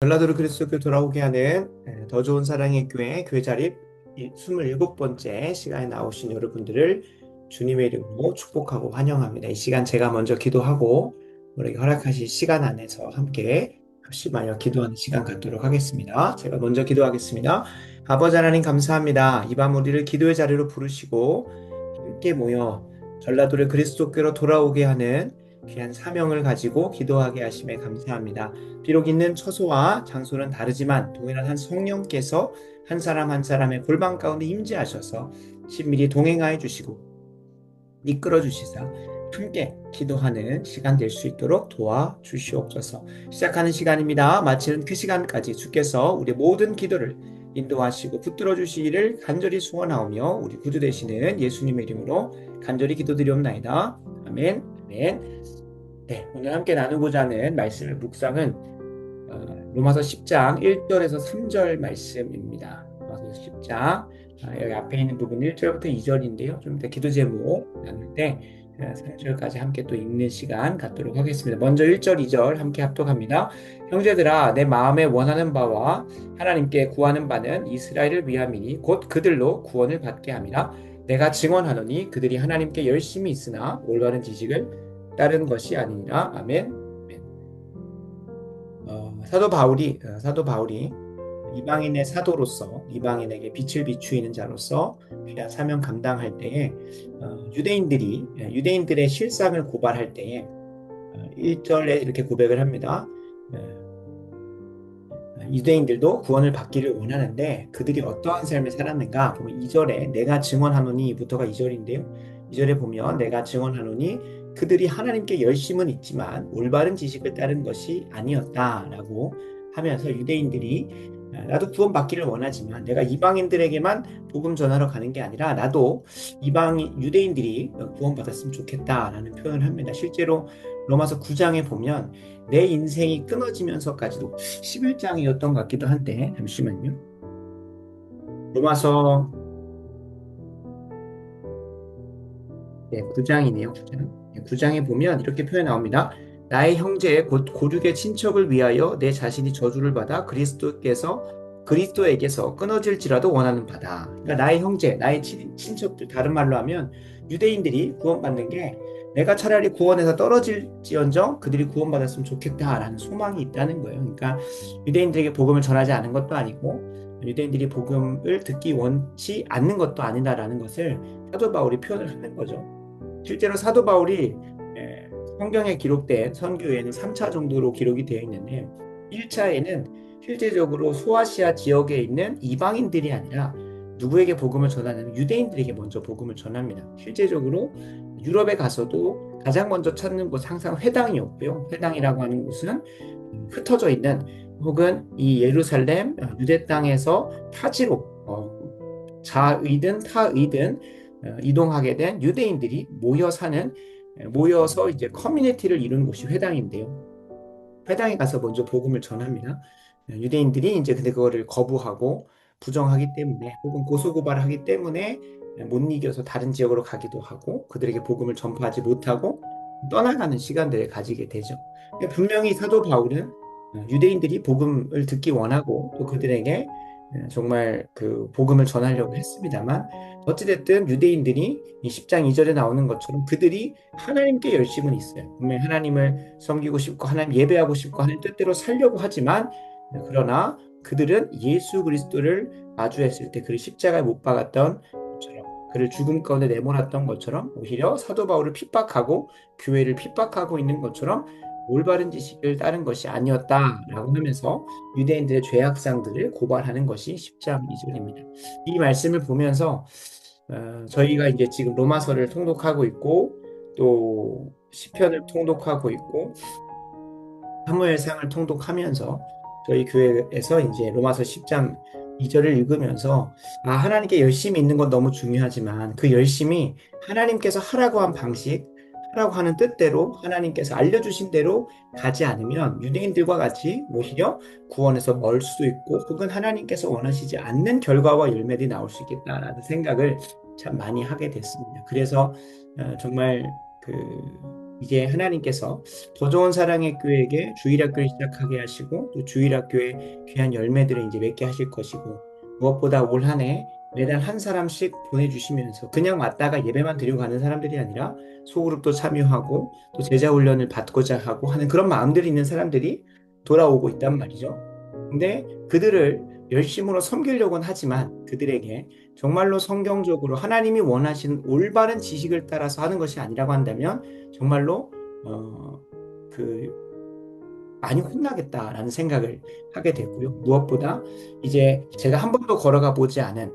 전라도로 그리스도교 돌아오게 하는 더 좋은 사랑의 교회 교회 자립 27번째 시간에 나오신 여러분들을 주님의 이름으로 축복하고 환영합니다. 이 시간 제가 먼저 기도하고 우리에게 허락하실 시간 안에서 함께 합심하여 기도하는 시간 갖도록 하겠습니다. 제가 먼저 기도하겠습니다. 아버지 하나님 감사합니다. 이 밤 우리를 기도의 자리로 부르시고 함께 모여 전라도를 그리스도교로 돌아오게 하는 귀한 사명을 가지고 기도하게 하심에 감사합니다. 비록 있는 처소와 장소는 다르지만 동일한 한 성령께서 한 사람 한 사람의 골방 가운데 임재하셔서 친밀히 동행하여 주시고 이끌어 주시사 함께 기도하는 시간 될 수 있도록 도와주시옵소서. 시작하는 시간입니다. 마치는 그 시간까지 주께서 우리 모든 기도를 인도하시고 붙들어 주시기를 간절히 소원하오며 우리 구주 되시는 예수님의 이름으로 간절히 기도드리옵나이다. 아멘. 아멘. 네, 오늘 함께 나누고자 하는 말씀의 묵상은 로마서 10장 1절에서 3절 말씀입니다. 로마서 10장 여기 앞에 있는 부분 1절부터 2절인데요. 좀 이따 기도 제목 나눌 때 3절까지 함께 또 읽는 시간 갖도록 하겠습니다. 먼저 1절, 2절 함께 합독합니다. 형제들아, 내 마음에 원하는 바와 하나님께 구하는 바는 이스라엘을 위함이니 곧 그들로 구원을 받게 함이라. 내가 증언하노니 그들이 하나님께 열심히 있으나 올바른 지식을 따른 것이 아니니라. 아멘. 사도 바울이 이방인의 사도로서 이방인에게 빛을 비추이는 자로서 귀한 사명 감당할 때에 유대인들의 실상을 고발할 때에 1절에 이렇게 고백을 합니다. 유대인들도 구원을 받기를 원하는데 그들이 어떠한 삶을 살았는가 보면 2절에 내가 증언하노니부터가 2절인데요. 2절에 보면 내가 증언하노니 그들이 하나님께 열심은 있지만 올바른 지식을 따른 것이 아니었다라고 하면서 유대인들이 나도 구원받기를 원하지만 내가 이방인들에게만 복음 전하러 가는 게 아니라 나도 유대인들이 구원받았으면 좋겠다라는 표현을 합니다. 실제로 로마서 9장에 보면 내 인생이 끊어지면서까지도 11장이었던 것 같기도 한데 잠시만요. 로마서 9장이네요. 9장에 보면 이렇게 표현 나옵니다. 나의 형제 곧 고륙의 친척을 위하여 내 자신이 저주를 받아 그리스도에게서 끊어질지라도 원하는 바다. 그러니까 나의 형제, 나의 친척들, 다른 말로 하면 유대인들이 구원받는 게 내가 차라리 구원에서 떨어질지언정 그들이 구원받았으면 좋겠다라는 소망이 있다는 거예요. 그러니까 유대인들에게 복음을 전하지 않은 것도 아니고 유대인들이 복음을 듣기 원치 않는 것도 아니다라는 것을 사도 바울이 표현을 하는 거죠. 실제로 사도 바울이 성경에 기록된 선교에는 3차 정도로 기록이 되어 있는데 1차에는 실제적으로 소아시아 지역에 있는 이방인들이 아니라 누구에게 복음을 전하냐면 유대인들에게 먼저 복음을 전합니다. 실제적으로 유럽에 가서도 가장 먼저 찾는 곳 항상 회당이었고요. 회당이라고 하는 곳은 흩어져 있는 혹은 이 예루살렘 유대 땅에서 타지로 자의든 타의든 이동하게 된 유대인들이 모여서 이제 커뮤니티를 이루는 곳이 회당인데요. 회당에 가서 먼저 복음을 전합니다. 유대인들이 이제 근데 그거를 거부하고 부정하기 때문에 혹은 고소고발하기 때문에 못 이겨서 다른 지역으로 가기도 하고 그들에게 복음을 전파하지 못하고 떠나가는 시간들을 가지게 되죠. 분명히 사도 바울은 유대인들이 복음을 듣기 원하고 또 그들에게 정말 그 복음을 전하려고 했습니다만 어찌됐든 유대인들이 이 10장 2절에 나오는 것처럼 그들이 하나님께 열심은 있어요. 분명히 하나님을 섬기고 싶고 하나님 예배하고 싶고 하나님 뜻대로 살려고 하지만 그러나 그들은 예수 그리스도를 마주했을 때 그를 십자가에 못 박았던 것처럼 그를 죽음 가운데 내몰았던 것처럼 오히려 사도 바울을 핍박하고 교회를 핍박하고 있는 것처럼 올바른 지식을 따른 것이 아니었다라고 하면서 유대인들의 죄악상들을 고발하는 것이 10장 2절입니다. 이 말씀을 보면서 저희가 이제 지금 로마서를 통독하고 있고 또 시편을 통독하고 있고 사무엘상을 통독하면서 저희 교회에서 이제 로마서 10장 2절을 읽으면서 하나님께 열심히 있는 건 너무 중요하지만 그 열심이 하나님께서 하라고 한 방식 하라고 하는 뜻대로 하나님께서 알려주신 대로 가지 않으면 유대인들과 같이 오히려 구원에서 멀 수도 있고 혹은 하나님께서 원하시지 않는 결과와 열매들이 나올 수 있겠다라는 생각을 참 많이 하게 됐습니다. 그래서 정말 그 이제 하나님께서 더 좋은 사랑의 교회에게 주일학교를 시작하게 하시고 또 주일학교에 귀한 열매들을 이제 맺게 하실 것이고 무엇보다 올 한 해 매달 한 사람씩 보내주시면서 그냥 왔다가 예배만 드리고 가는 사람들이 아니라 소그룹도 참여하고 또 제자 훈련을 받고자 하고 하는 그런 마음들이 있는 사람들이 돌아오고 있단 말이죠. 근데 그들을 열심으로 섬기려고는 하지만 그들에게 정말로 성경적으로 하나님이 원하시는 올바른 지식을 따라서 하는 것이 아니라고 한다면 정말로 어, 그 많이 혼나겠다라는 생각을 하게 되고요. 무엇보다 이제 제가 한 번도 걸어가 보지 않은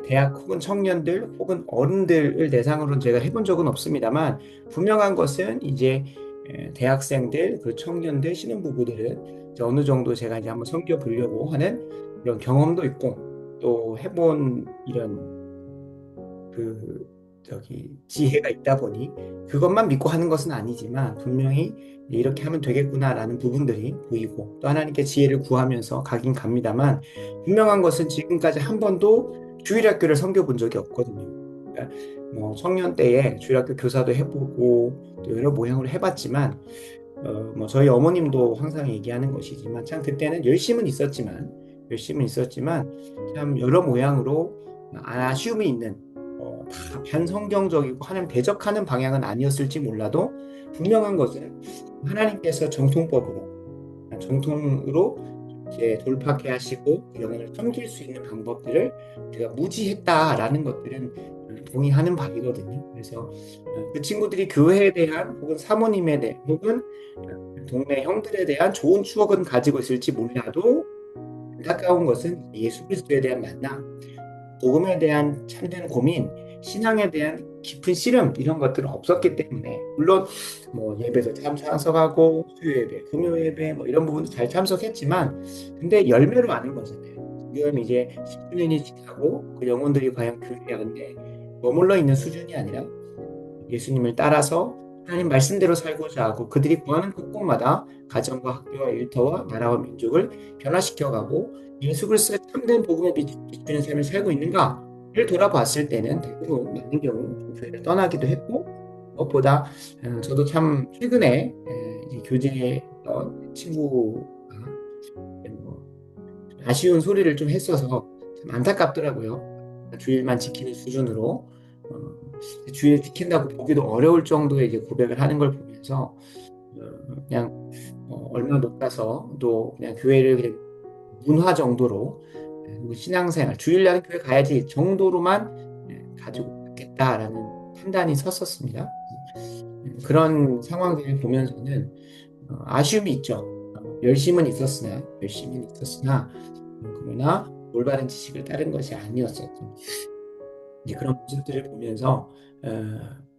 대학 혹은 청년들 혹은 어른들을 대상으로 제가 해본 적은 없습니다만 분명한 것은 이제 대학생들, 그 청년들, 신혼부부들은 이제 어느 정도 제가 이제 한번 섬겨 보려고 하는 이런 경험도 있고 또 해본 이런 그 지혜가 있다 보니 그것만 믿고 하는 것은 아니지만 분명히 이렇게 하면 되겠구나라는 부분들이 보이고 또 하나님께 지혜를 구하면서 가긴 갑니다만 분명한 것은 지금까지 한 번도 주일학교를 섬겨본 적이 없거든요. 그러니까 뭐 청년 때에 주일학교 교사도 해보고 또 여러 모형을 해봤지만 뭐 저희 어머님도 항상 얘기하는 것이지만 참 그때는 열심은 있었지만 참 여러 모양으로 아쉬움이 있는 다 반성경적이고 하나님 대적하는 방향은 아니었을지 몰라도 분명한 것은 하나님께서 정통으로 이제 돌파케 하시고 영혼을 섬길 수 있는 방법들을 제가 무지했다라는 것들은 동의하는 바이거든요. 그래서 그 친구들이 교회에 대한 혹은 사모님에 대한 혹은 동네 형들에 대한 좋은 추억은 가지고 있을지 몰라도 안타까운 것은 예수 그리스도에 대한 만남, 복음에 대한 참된 고민, 신앙에 대한 깊은 씨름 이런 것들은 없었기 때문에 물론 뭐 예배도 참 참석하고 수요 예배, 금요 예배 뭐 이런 부분도 잘 참석했지만 근데 열매로 아는 거잖아요. 지금 이제 10주년이 지나고 그 영혼들이 과연 교회 안에 머물러 있는 수준이 아니라 예수님을 따라서 하나님 말씀대로 살고자 하고 그들이 구하는 곳곳마다 가정과 학교와 일터와 나라와 민족을 변화시켜가고 예수 그리스도의 참된 복음에 비추는 삶을 살고 있는가를 돌아봤을 때는 대부분 많은 경우 교회를 떠나기도 했고 무엇보다 저도 참 최근에 이제 교제했던 친구가 뭐 아쉬운 소리를 좀 했어서 참 안타깝더라고요. 주일만 지키는 수준으로 주일 지킨다고 보기도 어려울 정도의 이제 고백을 하는 걸 보면서 그냥 얼마 못 가서 또 그냥 교회를 그냥 문화 정도로 신앙생활 주일날 교회 가야지 정도로만 가지고 있겠다라는 판단이 섰었습니다. 그런 상황들을 보면서는 아쉬움이 있죠. 열심은 있었으나 그러나 올바른 지식을 따른 것이 아니었었죠. 이제 그런 모습들을 보면서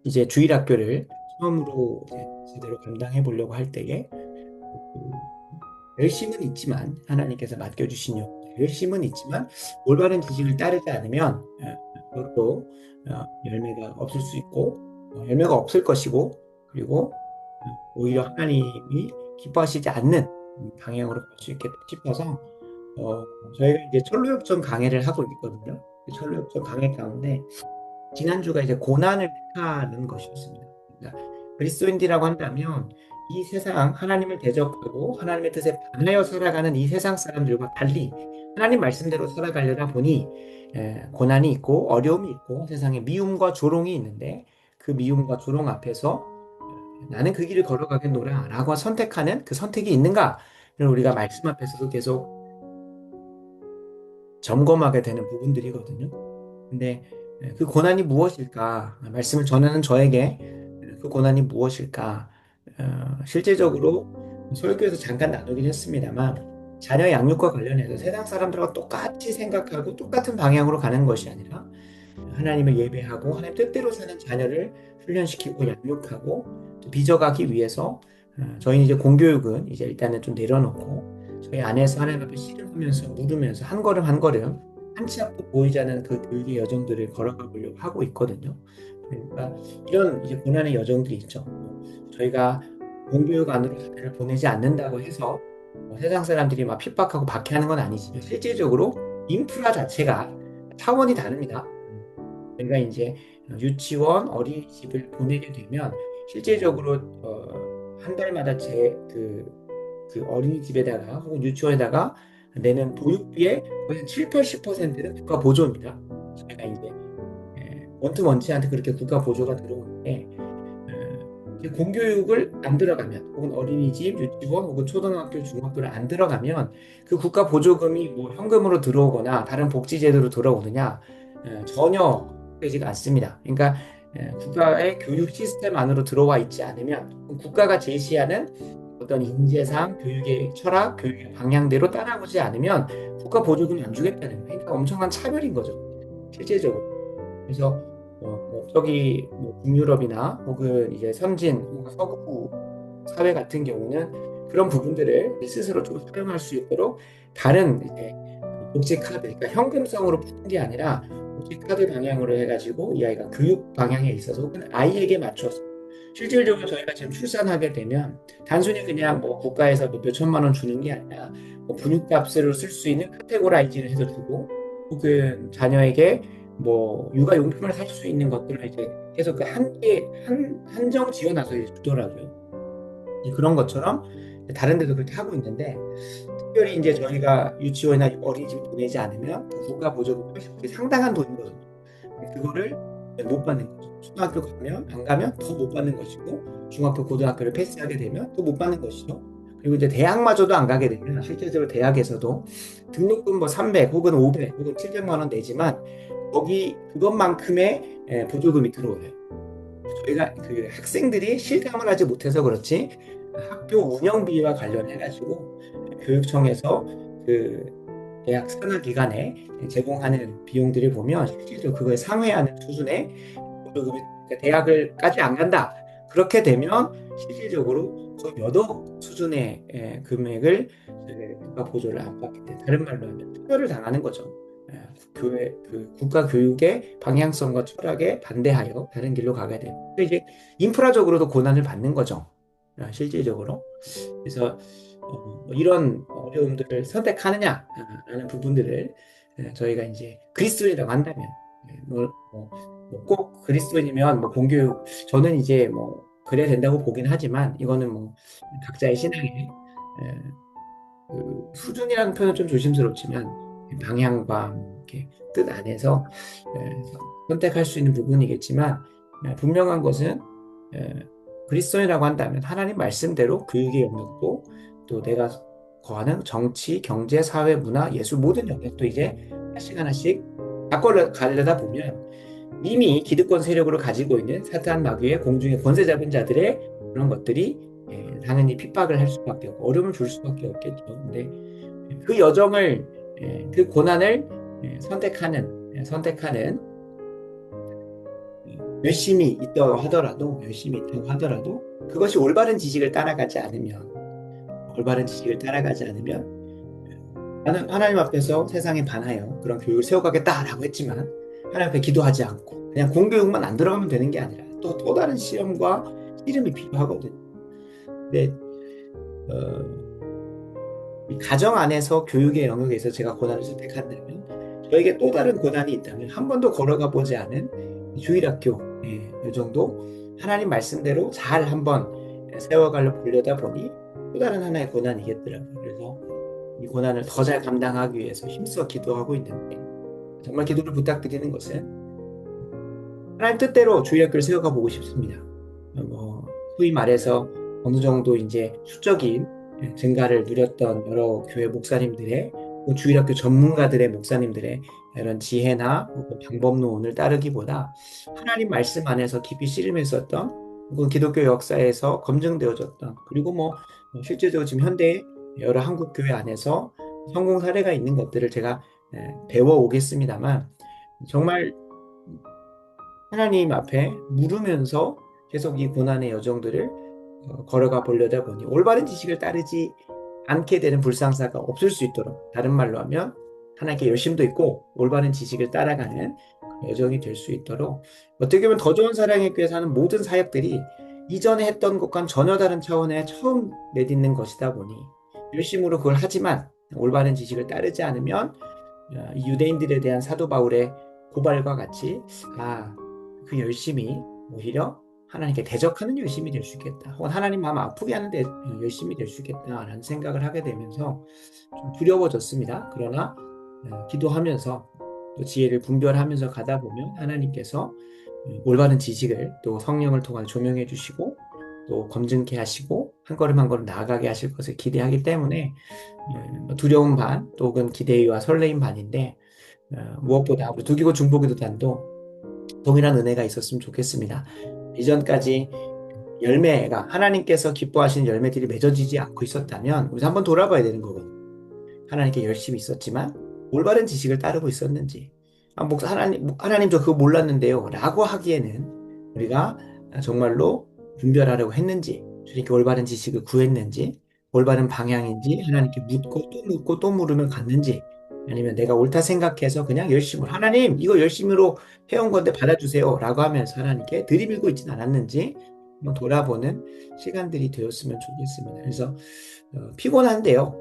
이제 주일학교를 처음으로 이제 제대로 감당해 보려고 할 때에 열심은 있지만 하나님께서 맡겨주신 열심은 있지만 올바른 지식을 따르지 않으면 결코 열매가 없을 수 있고 열매가 없을 것이고 그리고 오히려 하나님이 기뻐하시지 않는 방향으로 갈 수 있겠다 싶어서 저희가 이제 철로역전 강해를 하고 있거든요. 철로역전 강해 가운데 지난주가 이제 고난을 택하는 것이었습니다. 그러니까 그리스도인이라고 한다면 이 세상 하나님을 대적하고 하나님의 뜻에 반하여 살아가는 이 세상 사람들과 달리 하나님 말씀대로 살아가려다 보니 고난이 있고 어려움이 있고 세상에 미움과 조롱이 있는데 그 미움과 조롱 앞에서 나는 그 길을 걸어가겠노라 라고 선택하는 그 선택이 있는가를 우리가 말씀 앞에서도 계속 점검하게 되는 부분들이거든요. 근데 그 고난이 무엇일까? 말씀을 전하는 저에게 그 고난이 무엇일까? 실제적으로 설교에서 잠깐 나누긴 했습니다만 자녀 양육과 관련해서 세상 사람들과 똑같이 생각하고 똑같은 방향으로 가는 것이 아니라 하나님을 예배하고 하나님 뜻대로 사는 자녀를 훈련시키고 양육하고 또 빚어가기 위해서 저희는 이제 공교육은 이제 일단은 좀 내려놓고 저희 안에서 하나님 앞에 씨름하면서 물으면서 한 걸음 한 걸음 한치 앞도 보이지 않는 그 교육의 여정들을 걸어가 보려고 하고 있거든요. 그러니까 이런 이제 고난의 여정들이 있죠. 저희가 공교육 안으로 자녀를 보내지 않는다고 해서 세상 사람들이 막 핍박하고 박해하는 건 아니지만 실질적으로 인프라 자체가 차원이 다릅니다. 저희가 이제 유치원, 어린이집을 보내게 되면 실제적으로 한 달마다 그 어린이집에다가 혹은 유치원에다가 내는 보육비의 거의 7, 80%는 국가 보조입니다. 저희가 이제 원투원치한테 그렇게 국가 보조가 들어오는데 이제 공교육을 안 들어가면 혹은 어린이집, 유치원 혹은 초등학교, 중학교를 안 들어가면 그 국가 보조금이 뭐 현금으로 들어오거나 다른 복지제도로 들어오느냐 전혀 되지가 않습니다. 그러니까 국가의 교육 시스템 안으로 들어와 있지 않으면 국가가 제시하는 어떤 인재상 교육의 철학, 교육의 방향대로 따라오지 않으면 국가 보조금을 안 주겠다는 거예요. 그러니까 엄청난 차별인 거죠. 실제적으로. 그래서 저기 뭐 북유럽이나 혹은 이제 선진 혹은 서구 사회 같은 경우는 그런 부분들을 스스로 좀 활용할 수 있도록 다른 이제 복지 카드, 그러니까 현금성으로 푸는 게 아니라 복지 카드 방향으로 해가지고 이 아이가 교육 방향에 있어서 혹은 아이에게 맞춰서 실질적으로 저희가 지금 출산하게 되면 단순히 그냥 뭐 국가에서 뭐 몇천만 원 주는 게 아니라 뭐 분유값으로 쓸 수 있는 카테고라이즈를 해서 주고 혹은 자녀에게 뭐 육아용품을 살 수 있는 것들을 이제 계속 그 한정 지어놔서 이제 주더라고요. 그런 것처럼 다른 데도 그렇게 하고 있는데 특별히 이제 저희가 유치원이나 어린이집 보내지 않으면 국가 보조금 80% 상당한 돈이거든요. 그거를 못 받는 거죠. 초등학교 가면 안 가면 더 못 받는 것이고 중학교 고등학교를 패스하게 되면 또 못 받는 것이죠. 그리고 이제 대학마저도 안 가게 되면 실제적으로 대학에서도 등록금 뭐 300 혹은 500 혹은 700만 원 내지만 거기 그것만큼의 보조금이 들어와요. 저희가 그 학생들이 실감을 하지 못해서 그렇지 학교 운영비와 관련해 가지고 교육청에서 그 대학 산하 기관에 제공하는 비용들을 보면 실질적으로 그거에 상회하는 수준의 보조금이 그러니까 대학을까지 안 간다. 그렇게 되면 실질적으로 거의 몇억 수준의 금액을 국가 보조를 안 받게 돼. 다른 말로 하면 특별을 당하는 거죠. 교회 그 국가 교육의 방향성과 철학에 반대하여 다른 길로 가게 돼요. 근데 이제 인프라적으로도 고난을 받는 거죠. 실질적으로. 그래서 뭐 이런 어려움들을 선택하느냐라는 부분들을 저희가 이제 그리스도인이라고 한다면 꼭 그리스도인이면 뭐 공교육 저는 이제 뭐 그래야 된다고 보긴 하지만 이거는 뭐 각자의 신앙의 그 수준이라는 표현은 좀 조심스럽지만 방향과 이렇게 뜻 안에서 선택할 수 있는 부분이겠지만 분명한 것은 그리스도인이라고 한다면 하나님 말씀대로 교육의 영역도 또 내가 거하는 정치, 경제, 사회, 문화, 예술 모든 영역도 이제 하나씩 하나씩 바꿔가려다 보면 이미 기득권 세력으로 가지고 있는 사탄 마귀의 공중의 권세 잡은 자들의 그런 것들이 당연히 핍박을 할 수밖에 없고 어려움을 줄 수밖에 없겠죠. 근데 그 여정을 그 고난을 선택하는 열심히 있다고 하더라도 그것이 올바른 지식을 따라가지 않으면 나는 하나님 앞에서 세상에 반하여 그런 교육을 세워가겠다라고 했지만 하나님 앞에 기도하지 않고 그냥 공교육만 안 들어가면 되는 게 아니라 또 다른 시험과 씨름이 필요하거든요. 근데 이 가정 안에서 교육의 영역에서 제가 고난을 선택한다면 저에게 또 다른 고난이 있다면 한 번도 걸어가 보지 않은 주일학교 이 정도 하나님 말씀대로 잘 한번 세워가려 보려다 보니 또 다른 하나의 고난이겠더라고요. 그래서 이 고난을 더 잘 감당하기 위해서 힘써 기도하고 있는데 정말 기도를 부탁드리는 것은 하나님 뜻대로 주일학교를 세워가 보고 싶습니다. 뭐 소위 말해서 어느 정도 이제 수적인 증가를 누렸던 여러 교회 목사님들의 주일학교 전문가들의 목사님들의 이런 지혜나 방법론을 따르기보다 하나님 말씀 안에서 깊이 씨름했었던 혹은 기독교 역사에서 검증되어졌던 그리고 뭐 실제적으로 지금 현대 여러 한국 교회 안에서 성공 사례가 있는 것들을 제가 배워 오겠습니다만 정말 하나님 앞에 물으면서 계속 이 고난의 여정들을 걸어가 보려다 보니 올바른 지식을 따르지 않게 되는 불상사가 없을 수 있도록 다른 말로 하면 하나님께 열심도 있고 올바른 지식을 따라가는 여정이 될 수 있도록 어떻게 보면 더 좋은 사랑의 교회에서 하는 모든 사역들이 이전에 했던 것과는 전혀 다른 차원의 처음 내딛는 것이다 보니 열심으로 그걸 하지만 올바른 지식을 따르지 않으면 이 유대인들에 대한 사도 바울의 고발과 같이 그 열심이 오히려 하나님께 대적하는 열심이 될 수 있겠다. 혹은 하나님 마음 아프게 하는데 열심이 될 수 있겠다라는 생각을 하게 되면서 좀 두려워졌습니다. 그러나 기도하면서 또 지혜를 분별하면서 가다 보면 하나님께서 올바른 지식을 또 성령을 통해 조명해 주시고 또 검증케 하시고 한 걸음 한 걸음 나아가게 하실 것을 기대하기 때문에 두려움 반 또는 기대와 설레임 반인데 무엇보다 우리 두기고 중보기도단도 동일한 은혜가 있었으면 좋겠습니다. 이전까지 열매가 하나님께서 기뻐하시는 열매들이 맺어지지 않고 있었다면 우리 한번 돌아봐야 되는 거거든요. 하나님께 열심히 있었지만 올바른 지식을 따르고 있었는지 하나님 저 그거 몰랐는데요 라고 하기에는 우리가 정말로 분별하려고 했는지 주님께 올바른 지식을 구했는지 올바른 방향인지 하나님께 묻고 또 묻고 또 물으면 갔는지 아니면 내가 옳다 생각해서 그냥 열심히 하나님 이거 열심히로 해온 건데 받아주세요 라고 하면서 하나님께 들이밀고 있진 않았는지 한번 돌아보는 시간들이 되었으면 좋겠습니다. 그래서 피곤한데요.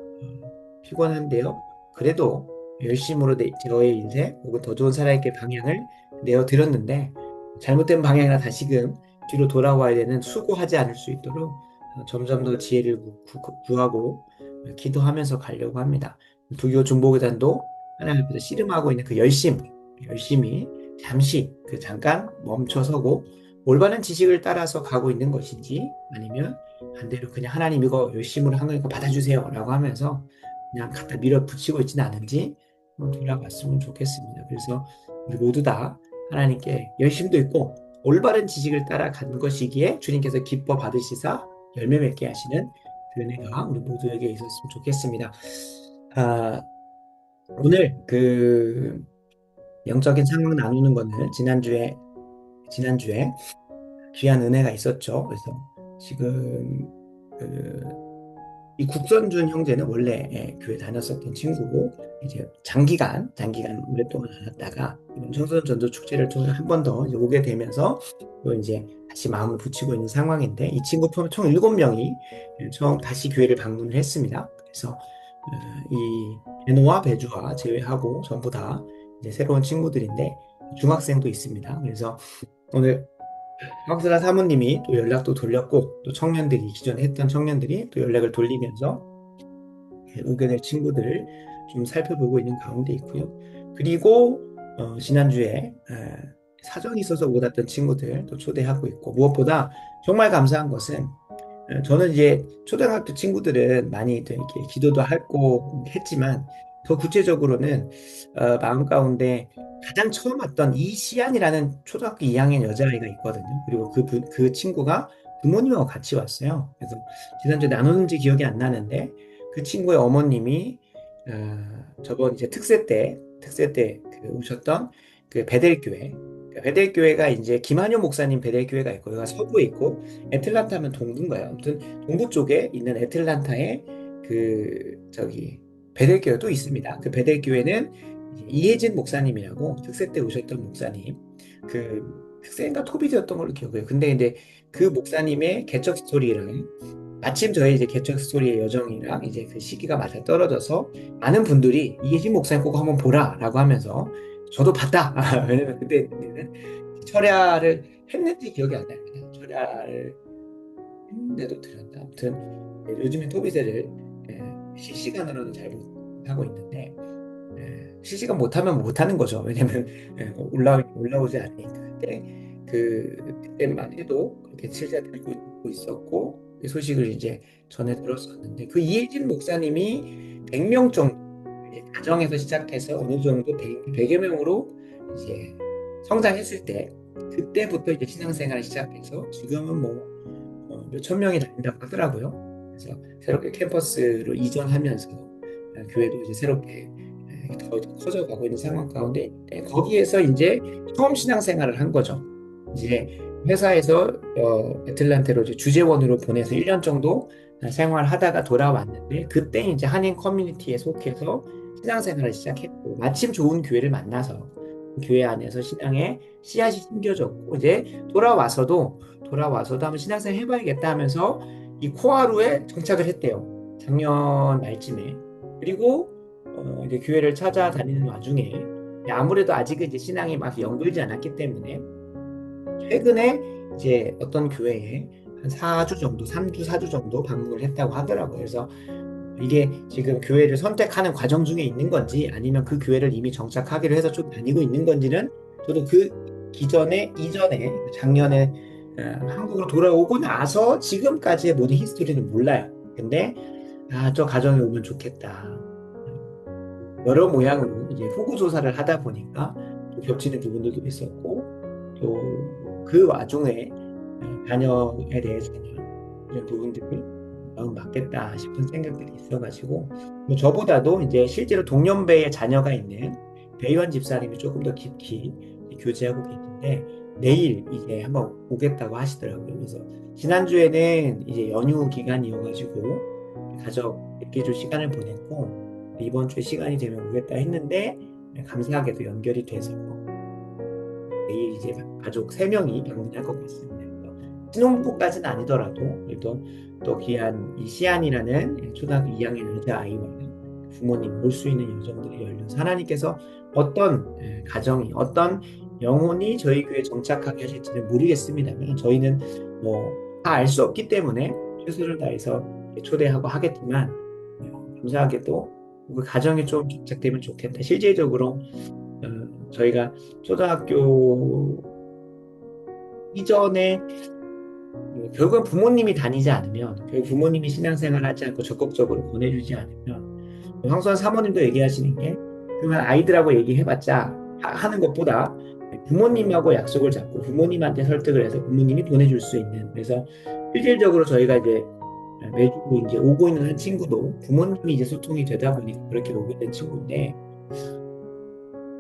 피곤한데요. 그래도 열심으로 저의 인생 혹은 더 좋은 사람에게 방향을 내어 드렸는데 잘못된 방향이나 다시금 뒤로 돌아와야 되는 수고하지 않을 수 있도록 점점 더 지혜를 구하고 기도하면서 가려고 합니다. 두교 중보기단도 하나님 앞에서 씨름하고 있는 그 열심이 잠시 잠깐 멈춰서고 올바른 지식을 따라서 가고 있는 것인지 아니면 반대로 그냥 하나님 이거 열심으로 한 거니까 받아주세요 라고 하면서 그냥 갖다 밀어붙이고 있지는 않은지 돌아봤으면 좋겠습니다. 그래서 우리 모두 다 하나님께 열심도 있고 올바른 지식을 따라가는 것이기에 주님께서 기뻐 받으시사 열매 맺게 하시는 그 은혜가 우리 모두에게 있었으면 좋겠습니다. 오늘 그 영적인 상황 나누는 거는 지난주에 귀한 은혜가 있었죠. 그래서 지금 이 국선준 형제는 원래 교회 다녔었던 친구고 이제 장기간 오랫동안 안 왔다가 이번 청소년 전도 축제를 통해 한 번 더 오게 되면서 또 이제 다시 마음을 붙이고 있는 상황인데 이 친구 총 7명이 처음 다시 교회를 방문을 했습니다. 그래서 이 베노와 베주와 제외하고 전부 다 이제 새로운 친구들인데 중학생도 있습니다. 그래서 오늘 황슬아 사모님이 또 연락도 돌렸고 또 기존에 했던 청년들이 또 연락을 돌리면서 오게 될 친구들을 좀 살펴보고 있는 가운데 있고요. 그리고 지난주에 사정이 있어서 못 왔던 친구들 또 초대하고 있고 무엇보다 정말 감사한 것은 저는 이제 초등학교 친구들은 많이 이렇게 기도도 하고 했지만 더 구체적으로는 마음 가운데 가장 처음 왔던 이시안이라는 초등학교 2학년 여자아이가 있거든요. 그리고 그 친구가 부모님하고 같이 왔어요. 그래서 지난주에 나눴는지 기억이 안 나는데 그 친구의 어머님이 저번 이제 특세 때 오셨던 그 베델교회 베델교회가 이제 김한효 목사님 베델교회가 있고 여기가 서부에 있고 애틀란타 하면 동부인가요? 아무튼 동부 쪽에 있는 애틀란타에 베델교회도 있습니다. 그 베델교회는 이혜진 목사님이라고 특세 때 오셨던 목사님 특세인가 토비드였던 걸로 기억해요. 근데 이제 그 목사님의 개척 스토리랑 마침 저희 이제 개척 스토리의 여정이랑 이제 그 시기가 맞아 떨어져서 많은 분들이 이혜진 목사님 꼭 한번 보라라고 하면서 저도 봤다. 왜냐면 그때는 철야를 했는지 기억이 안 납니다. 철야를 했는데도 들었다. 아무튼 요즘에 토비세를 실시간으로는 잘 못하고 있는데 실시간 못하면 못하는 거죠. 왜냐면 올라오지 않으니까. 그때만 해도 그렇게 실제 들고 있었고 그 소식을 이제 전해 들었었는데 그 이혜진 목사님이 100명 정도 가정에서 시작해서 어느 정도 100여 명으로 이제 성장했을 때 그때부터 이제 신앙생활을 시작해서 지금은 뭐 몇천 명이 다닌다고 하더라고요. 그래서 새롭게 캠퍼스로 이전하면서 교회도 이제 새롭게 더 커져가고 있는 상황 가운데 거기에서 이제 처음 신앙생활을 한 거죠. 이제 회사에서 애틀란타로 이제 주재원으로 보내서 1년 정도 생활하다가 돌아왔는데 그때 이제 한인 커뮤니티에 속해서 신앙생활을 시작했고 마침 좋은 교회를 만나서 교회 안에서 신앙의 씨앗이 심겨졌고 이제 돌아와서도 한번 신앙생활 해봐야겠다 하면서 이 코아루에 정착을 했대요. 작년 말쯤에. 그리고 이제 교회를 찾아다니는 와중에 아무래도 아직은 이제 신앙이 막 영들지 않았기 때문에 최근에 이제 어떤 교회에 한 4주 정도, 3주, 4주 정도 방문을 했다고 하더라고요. 그래서 이게 지금 교회를 선택하는 과정 중에 있는 건지 아니면 그 교회를 이미 정착하기로 해서 좀 다니고 있는 건지는 저도 그 이전에 작년에 한국으로 돌아오고 나서 지금까지의 모든 히스토리는 몰라요. 근데 저 가정에 오면 좋겠다. 여러 모양으로 이제 후보 조사를 하다 보니까 또 겹치는 부분들도 있었고 또 그 와중에 자녀에 대해서는 이런 부분들이 마음 맞겠다 싶은 생각들이 있어가지고 뭐 저보다도 이제 실제로 동년배의 자녀가 있는 배희원 집사님이 조금 더 깊이 교제하고 계신데 내일 이제 한번 오겠다고 하시더라고요. 그래서 지난주에는 이제 연휴 기간이어가지고 가족 뵙기로 시간을 보냈고 이번 주에 시간이 되면 오겠다 했는데 감사하게도 연결이 돼서 내일 이제 가족 3명이 방문할 것 같습니다. 신혼부부까지는 아니더라도 그래도 또 귀한 이 시안이라는 초등학교 2학년 여자아이와 부모님 볼 수 있는 여정들이 열려서 하나님께서 어떤 가정이 어떤 영혼이 저희 교회에 정착하게 하실지는 모르겠습니다만 저희는 뭐 다 알 수 없기 때문에 최선을 다해서 초대하고 하겠지만 감사하게도 그 가정이 좀 정착되면 좋겠다. 실질적으로 저희가 초등학교 이전에 결국은 부모님이 다니지 않으면 결국 부모님이 신앙생활 하지 않고 적극적으로 보내주지 않으면 황소한 사모님도 얘기하시는 게 그러면 아이들하고 얘기해봤자 하는 것보다 부모님하고 약속을 잡고 부모님한테 설득을 해서 부모님이 보내줄 수 있는 그래서 실질적으로 저희가 이제 매주 이제 오고 있는 한 친구도 부모님이 이제 소통이 되다 보니까 그렇게 오게 된 친구인데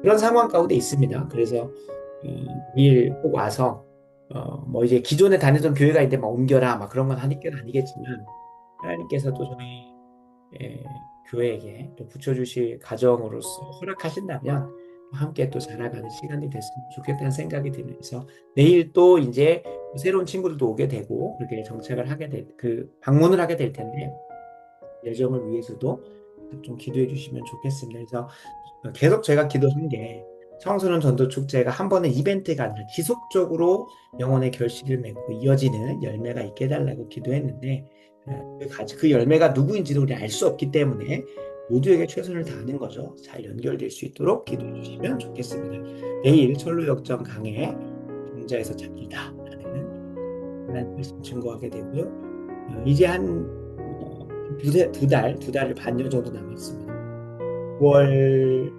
그런 상황 가운데 있습니다. 그래서 일 꼭 와서 뭐 이제 기존에 다니던 교회가 있는데 막 옮겨라 막 그런 건 하니까 아니겠지만 하나님께서 또 저희 교회에게 또 붙여주실 가정으로서 허락하신다면 함께 또 자라가는 시간이 됐으면 좋겠다는 생각이 들면서 내일 또 이제 새로운 친구들도 오게 되고 그렇게 정착을 하게 방문을 하게 될 텐데 예정을 위해서도 좀 기도해 주시면 좋겠습니다. 그래서 계속 제가 기도한 게 청소년 전도 축제가 한 번의 이벤트가 아니라 지속적으로 영혼의 결실을 맺고 이어지는 열매가 있게 해달라고 기도했는데 그 열매가 누구인지도 우리 알 수 없기 때문에 모두에게 최선을 다하는 거죠. 잘 연결될 수 있도록 기도해 주시면 좋겠습니다. 내일 철로역정 강해 동자에서 잡히다 라는 하나님 말씀 증거하게 되고요. 이제 한 두 달을 반년 정도 남았습니다. 9월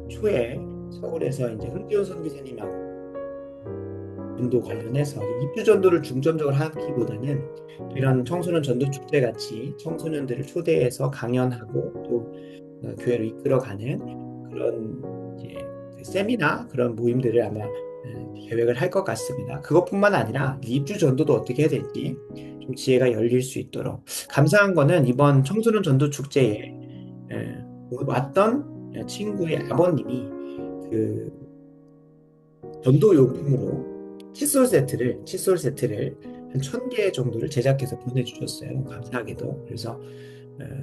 초에 서울에서 이제 흥기훈 선교사님하고 전도 관련해서 입주 전도를 중점적으로 하기보다는 이런 청소년 전도 축제 같이 청소년들을 초대해서 강연하고 또 교회로 이끌어가는 그런 이제 그 세미나 그런 모임들을 아마 계획을 할 것 같습니다. 그것뿐만 아니라 입주 전도도 어떻게 해야 될지 좀 지혜가 열릴 수 있도록 감사한 거는 이번 청소년 전도 축제에 왔던 친구의 아버님이 그 전도용품으로 칫솔 세트를 한 1,000개 정도를 제작해서 보내주셨어요. 감사하게도. 그래서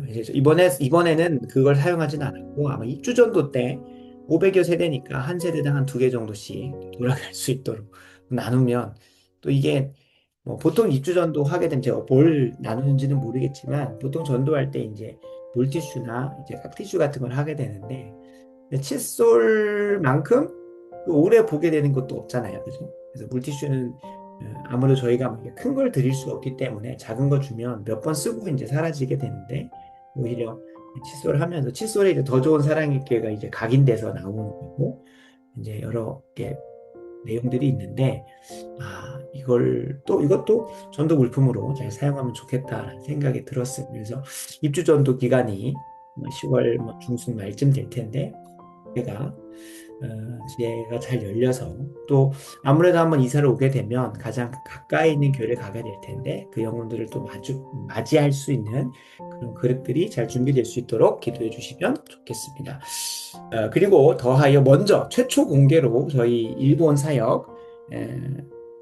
이제 이번에는 그걸 사용하진 않았고 아마 입주전도 때 500여 세대니까 한 세대당 한 2개 정도씩 돌아갈 수 있도록 나누면 또 이게 뭐 보통 입주전도 하게 되면 제가 뭘 나누는지는 모르겠지만 보통 전도할 때 이제 물티슈나 이제 깍티슈 같은 걸 하게 되는데 칫솔만큼 오래 보게 되는 것도 없잖아요. 그죠? 그래서 물티슈는 아무래도 저희가 큰 걸 드릴 수 없기 때문에 작은 거 주면 몇 번 쓰고 이제 사라지게 되는데 오히려 칫솔 하면서 칫솔에 이제 더 좋은 사랑의 기회가 이제 각인돼서 나오는 거고 이제 여러 개 내용들이 있는데 이것도 전도 물품으로 잘 사용하면 좋겠다라는 생각이 들었어요. 그래서 입주 전도 기간이 10월 중순 말쯤 될 텐데 지혜가 잘 열려서 또 아무래도 한번 이사를 오게 되면 가장 가까이 있는 교회를 가게 될 텐데 그 영혼들을 또 맞이할 수 있는 그런 그릇들이 잘 준비될 수 있도록 기도해 주시면 좋겠습니다. 그리고 더하여 먼저 최초 공개로 저희 일본 사역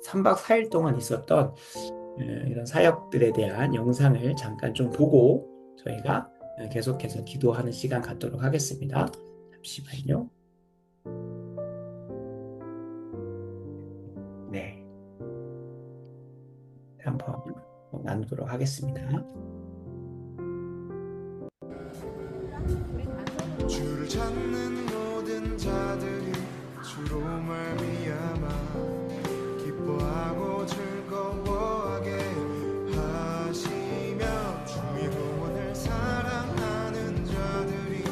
3박 4일 동안 있었던 이런 사역들에 대한 영상을 잠깐 좀 보고 저희가 계속해서 기도하는 시간 갖도록 하겠습니다. 잠시만요. 네. 한번 나누도록 하겠습니다. 주를 찾는 모든 자들이 주로 말미암아 기뻐하고 즐거워하게 하시며 주의 구원을 사랑하는 자들이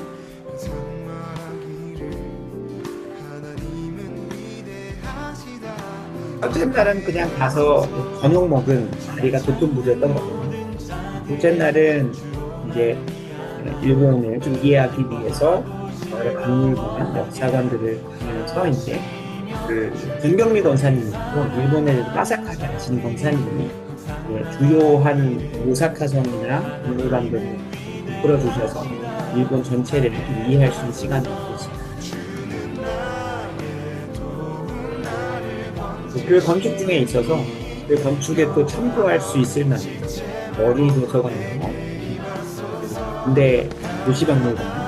항상 말하기를 하나님은 위대하시다. 첫째 날은 그냥 가서 저녁 먹은 자리가 도톤부리였던 거거든요. 둘째 날은 이제 일본을 좀 이해하기 위해서 여러 박물관, 역사관들을 가면서 이제 그 김경미 권사님이고 일본을 빠삭하게 하신 권사님이 주요한 오사카성이나 박물관들을 풀어주셔서 일본 전체를 좀 이해할 수 있는 시간이 되었습니다. 그 건축 중에 있어서 그 건축에 또 참고할 수 있을 만한 어린이 도서관이나 군대 도시박물관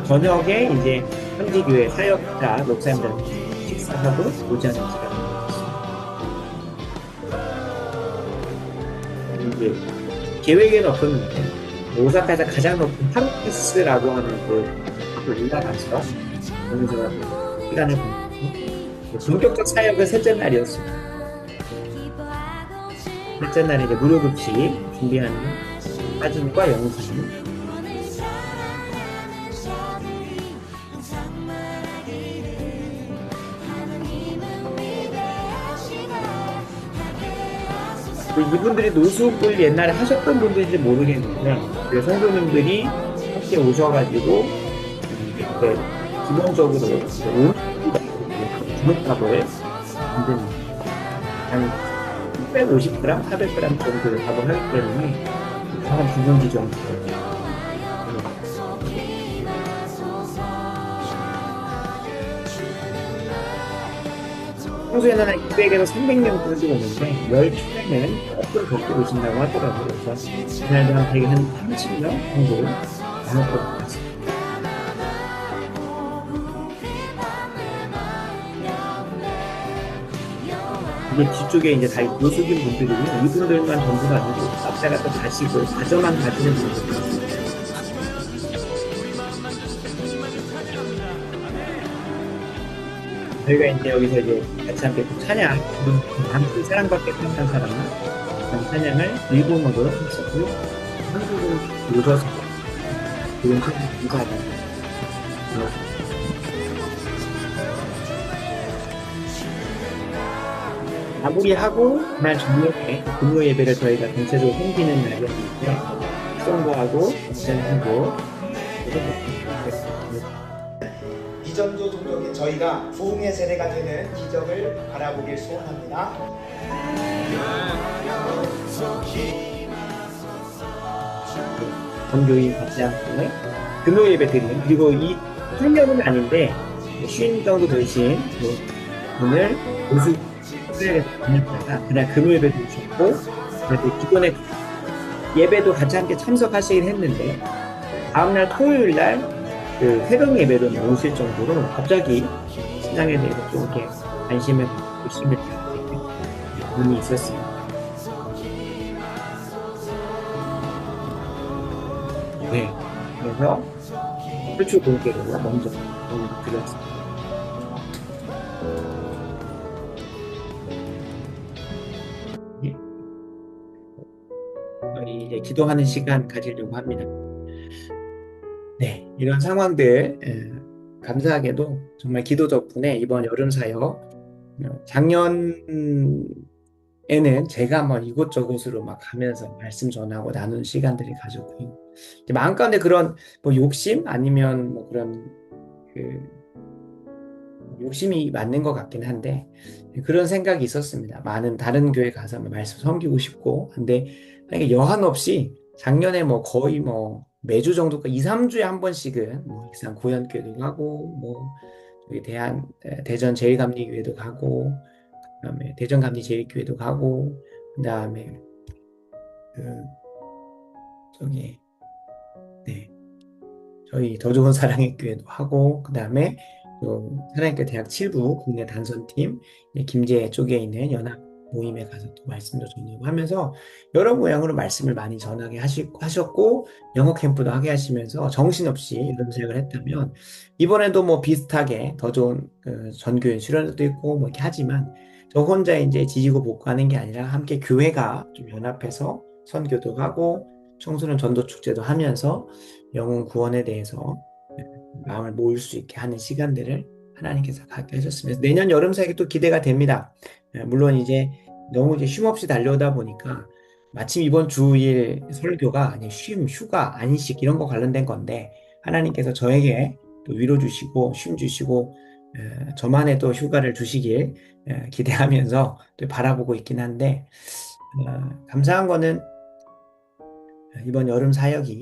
저녁에 이제 현지교회 사역자 목사님들과 식사하고 모자는 시간이 있습니다. 이제 계획에는 없었는데 오사카에서 가장 높은 하루패스라고 하는 그 올라가서 거기서 시간을 보내고 본격적 사역은 셋째 날이었습니다. 셋째 날에 이제 무료급식 준비하는 사진과 영상 이분들이 노숙을 옛날에 하셨던 분들인지 모르겠는데 그 성도님들이 함께 오셔가지고 기본적으로 주먹밥을 만든 한 650g, 400g 정도의 밥을 하기 때문에 한 2분지 정도. 평소에는 한 200에서 300명 정도 오는데 열초에는 조금 적게 오신다고 하더라고요. 그래서 그날도 한 되게 한 30명 정도 나눴던 것 같습니다. 이게 뒤쪽에 이제 다 노숙인 분들이고 이분들만 전부가 아니고 앞자가 또 가시고 가져만 가시는 분들. 저희가 이제 여기서 이제 같이 함께 찬양, 아무튼 사랑받게 탄 사람은 그 찬양을 일본어로 했었고 한국으로 오셔서 지금 찬양 감사합니다. 마무리하고 그날 저녁에 금요 예배를 저희가 전체적으로 섬기는 날이었는데 성도하고 전하고 이전도 동족인 저희가 부흥의 세대가 되는 기적을 바라보길 소원합니다. 전교인 박장님의 금요 예배 드리는 그리고 이 설명은 아닌데 쉰 정도 되신 오늘 보수 수요일에 다녔다가 그날 금요 예배 드리셨고 그래도 기존에 예배도 같이 함께 참석하시긴 했는데 다음날 토요일날 그 새벽 예배로 나오실 정도로 갑자기 신앙에 대해서 좀 이렇게 관심을 갖고 심을 분이 있었습니다. 네, 그래서 출출 공개로 먼저 드렸습니다. 저희 이제 기도하는 시간 가지려고 합니다. 네, 이런 상황들 감사하게도 정말 기도 덕분에 이번 여름 사역 작년에는 제가 뭐 이곳저곳으로 막 가면서 말씀 전하고 나누는 시간들이 가졌고요. 마음 가운데 그런 뭐 욕심 아니면 뭐 그런 그 욕심이 맞는 것 같긴 한데 그런 생각이 있었습니다. 많은 다른 교회 가서 말씀 섬기고 싶고 근데 여한 없이 작년에 뭐 거의 뭐 매주 정도가 2, 3주에 한 번씩은 뭐 익산 고현교회도 가고 뭐 저기 대전 제일감리교회도 가고 그다음에 대전감리제일교회도 가고 그다음에 저기 네 저희 더 좋은 사랑의 교회도 하고 그다음에 또 하나님께 대학 7부 국내 단선팀 김제 쪽에 있는 연합 모임에 가서 또 말씀도 전하고 하면서 여러 모양으로 말씀을 많이 전하게 하셨고 영어 캠프도 하게 하시면서 정신없이 이런 생각을 했다면 이번에도 뭐 비슷하게 더 좋은 그 전교인 수련회도 있고 뭐 이렇게 하지만 저 혼자 이제 지지고 볶고하는 게 아니라 함께 교회가 좀 연합해서 선교도 하고 청소년 전도 축제도 하면서 영혼 구원에 대해서 마음을 모을 수 있게 하는 시간들을 하나님께서 갖게 하셨습니다. 내년 여름 사역이 또 기대가 됩니다. 물론 이제 너무 이제 쉼없이 달려오다 보니까 마침 이번 주일 설교가 아니 쉼, 휴가, 안식 이런 거 관련된 건데 하나님께서 저에게 또 위로 주시고 쉼 주시고 저만의 또 휴가를 주시길 기대하면서 또 바라보고 있긴 한데 감사한 거는 이번 여름 사역이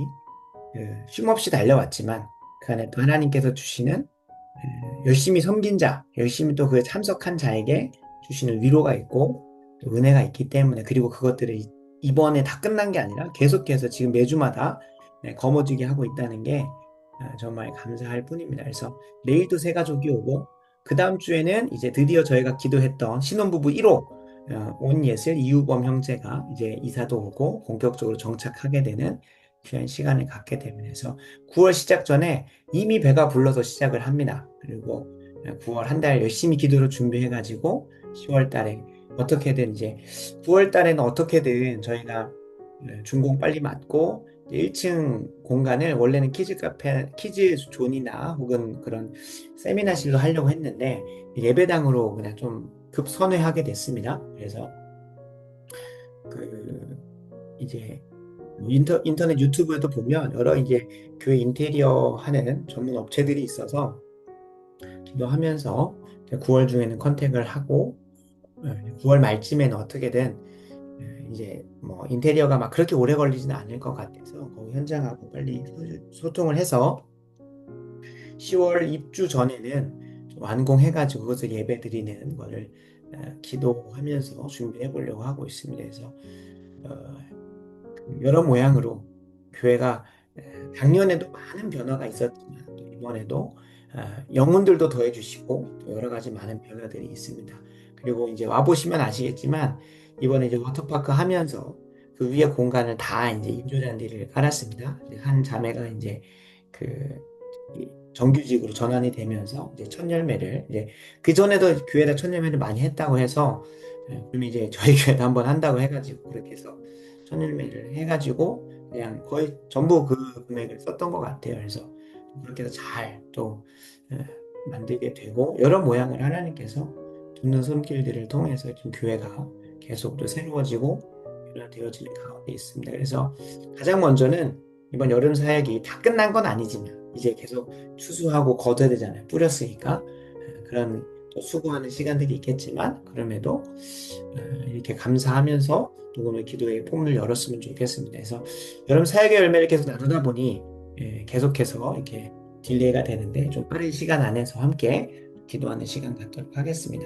쉼없이 달려왔지만 그 안에 또 하나님께서 주시는 열심히 섬긴 자, 열심히 또 그에 참석한 자에게 주시는 위로가 있고 또 은혜가 있기 때문에 그리고 그것들이 이번에 다 끝난 게 아니라 계속해서 지금 매주마다 거머쥐게 하고 있다는 게 정말 감사할 뿐입니다. 그래서 내일도 새 가족이 오고 그 다음 주에는 이제 드디어 저희가 기도했던 신혼부부 1호 온예슬 이유범 형제가 이제 이사도 오고 본격적으로 정착하게 되는 귀한 시간을 갖게 되면서 9월 시작 전에 이미 배가 불러서 시작을 합니다. 그리고 9월 한 달 열심히 기도로 준비해가지고 10월 달에 어떻게든 이제 9월 달에는 어떻게든 저희가 준공 빨리 맞고 1층 공간을 원래는 키즈 카페, 키즈 존이나 혹은 그런 세미나실로 하려고 했는데 예배당으로 그냥 좀 급선회하게 됐습니다. 그래서 그 이제 인터넷 유튜브에도 보면 여러 이제 교회 인테리어 하는 전문 업체들이 있어서 기도하면서 9월 중에는 컨택을 하고 9월 말쯤에는 어떻게든 이제 뭐 인테리어가 막 그렇게 오래 걸리지는 않을 것 같아서 거기 현장하고 빨리 소통을 해서 10월 입주 전에는 좀 완공해가지고 그것을 예배 드리는 거를 기도하면서 준비해 보려고 하고 있습니다. 그래서 어, 여러 모양으로 교회가 작년에도 많은 변화가 있었지만 또 이번에도 영혼들도 더해주시고 또 여러 가지 많은 변화들이 있습니다. 그리고 이제 와보시면 아시겠지만 이번에 이제 워터파크 하면서 그 위에 공간을 다 이제 인조잔디를 깔았습니다. 한 자매가 이제 그 정규직으로 전환이 되면서 이제 첫 열매를 이제 그 전에도 교회에다 첫 열매를 많이 했다고 해서 그럼 이제 저희 교회도 한번 한다고 해가지고 그렇게 해서 첫 열매를 해가지고 그냥 거의 전부 그 금액을 썼던 것 같아요. 그래서 그렇게 해서 잘 또 만들게 되고 여러 모양을 하나님께서 돕는 손길들을 통해서 지금 교회가 계속 또 새로워지고 변화되어지는 가운데 있습니다. 그래서 가장 먼저는 이번 여름 사역이 다 끝난 건 아니지만 이제 계속 추수하고 거둬야 되잖아요. 뿌렸으니까 그런 또 수고하는 시간들이 있겠지만 그럼에도 이렇게 감사하면서 또 오늘 기도의 폭을 열었으면 좋겠습니다. 그래서 여름 사역의 열매를 계속 나누다 보니 계속해서 이렇게 딜레이가 되는데 좀 빠른 시간 안에서 함께 기도하는 시간 갖도록 하겠습니다.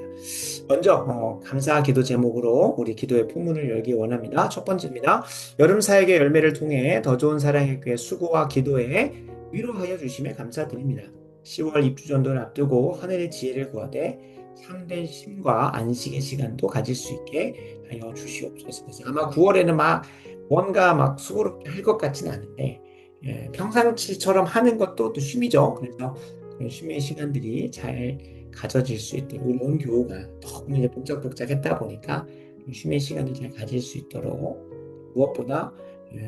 먼저 감사 기도 제목으로 우리 기도의 포문을 열기 원합니다. 첫 번째입니다. 여름 사역의 열매를 통해 더 좋은 사랑의 교회 수고와 기도에 위로하여 주심에 감사드립니다. 10월 입주 전도를 앞두고 하늘의 지혜를 구하되 참된 쉼과 안식의 시간도 가질 수 있게 하여 주시옵소서. 그래서 아마 9월에는 막 뭔가 막 수고롭게 할 것 같지는 않은데 평상시처럼 하는 것도 또 쉼이죠. 그래서 그런 쉼의 시간들이 잘 가져질 수 있도록 우리 온 교우가 너무 이제 복작복작했다 보니까 쉼의 시간을 잘 가질 수 있도록 무엇보다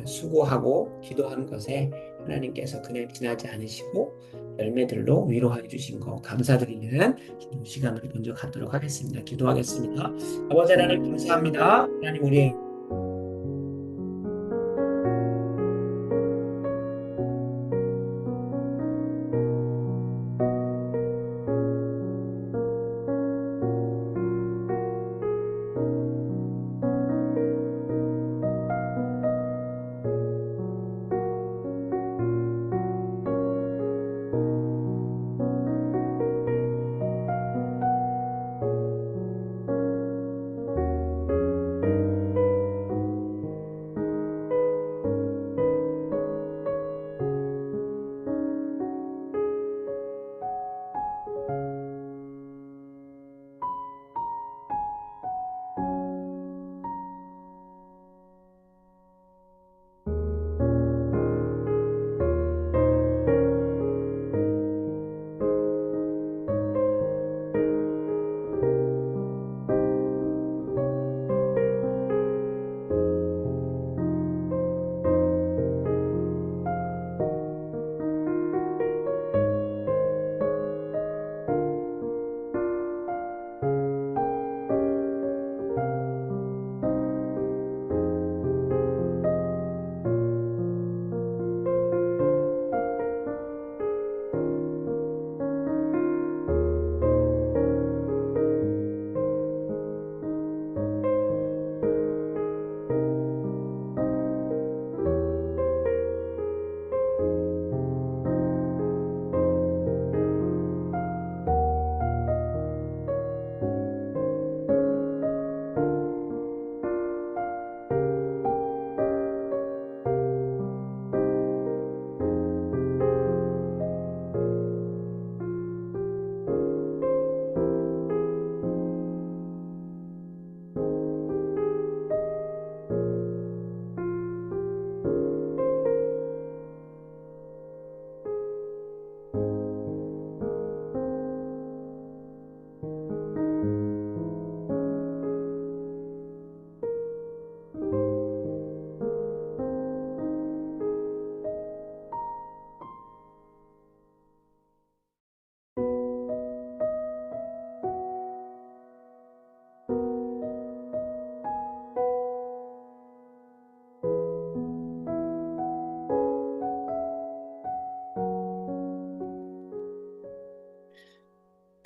수고하고 기도하는 것에 하나님께서 그냥 지나지 않으시고 열매들로 위로해 주신 거 감사드리는 기도 시간을 먼저 갖도록 하겠습니다. 기도하겠습니다. 아버지 하나님 감사합니다. 하나님 우리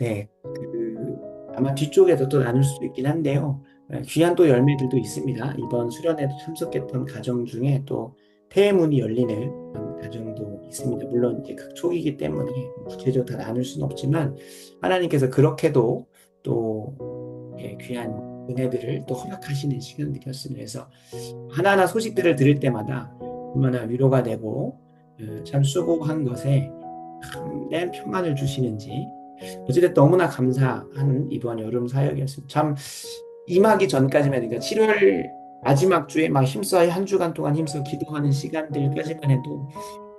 네, 아마 뒤쪽에서 또 나눌 수도 있긴 한데요. 귀한 또 열매들도 있습니다. 이번 수련회도 참석했던 가정 중에 또 태문이 열리는 그런 가정도 있습니다. 물론 이제 극초기이기 때문에 구체적으로 다 나눌 수는 없지만 하나님께서 그렇게도 또 귀한 은혜들을 또 허락하시는 시간들이었습니다. 그래서 하나하나 소식들을 들을 때마다 얼마나 위로가 되고 참 수고한 것에 참된 평안을 주시는지 어쨌든 너무나 감사한 이번 여름 사역이었습니다. 참 임하기 전까지만 그러니까 7월 마지막 주에 막 힘써 한 주간 동안 힘써 기도하는 시간들까지만 해도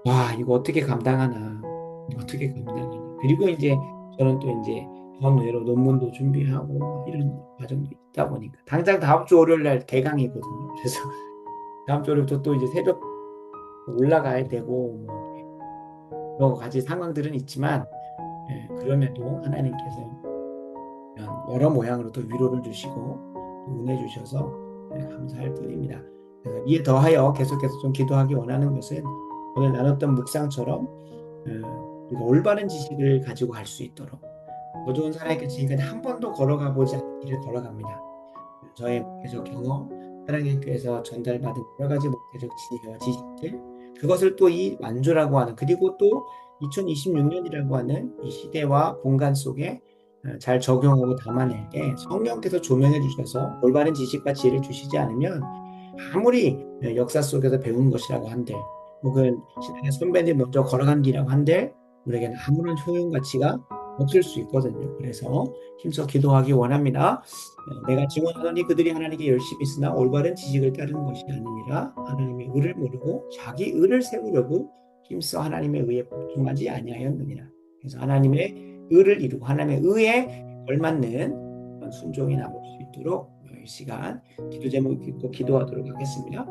와 이거 어떻게 감당하나 이거 어떻게 감당하나 그리고 이제 저는 또 이제 전외로 논문도 준비하고 이런 과정도 있다 보니까 당장 다음 주 월요일 날 개강이거든요. 그래서 다음 주 월요일부터 또 이제 새벽 올라가야 되고 뭐 여러 가지 상황들은 있지만 그럼에도 하나님께서 여러 모양으로 또 위로를 주시고 또 은혜 주셔서 감사할 뿐입니다. 그래서 이에 더하여 계속해서 좀 기도하기 원하는 것은 오늘 나눴던 묵상처럼 우리가 올바른 지식을 가지고 갈 수 있도록 더 좋은 사랑의 지금까지 한 번도 걸어가 보지 않은 길을 걸어갑니다. 저의 목회적 경험, 사랑의 교회에서 전달받은 여러 가지 목회적 지식들 그것을 또 이 완주라고 하는 그리고 또 2026년이라고 하는 이 시대와 공간 속에 잘 적용하고 담아낼 때 성령께서 조명해 주셔서 올바른 지식과 지혜를 주시지 않으면 아무리 역사 속에서 배운 것이라고 한들 혹은 신앙의 선배님 먼저 걸어간 길이라고 한들 우리에게는 아무런 효용 가치가 없을 수 있거든요. 그래서 힘써 기도하기 원합니다. 내가 증언하노니 그들이 하나님께 열심히 있으나 올바른 지식을 따르는 것이 아니니라 하나님의 의를 모르고 자기 의를 세우려고 힘써 하나님의 의에 복종하지 아니하였느니라. 그래서 하나님의 의를 이루고 하나님의 의에 걸맞는 그런 순종이 나올 수 있도록 이 시간 기도 제목 읽고 기도하도록 하겠습니다.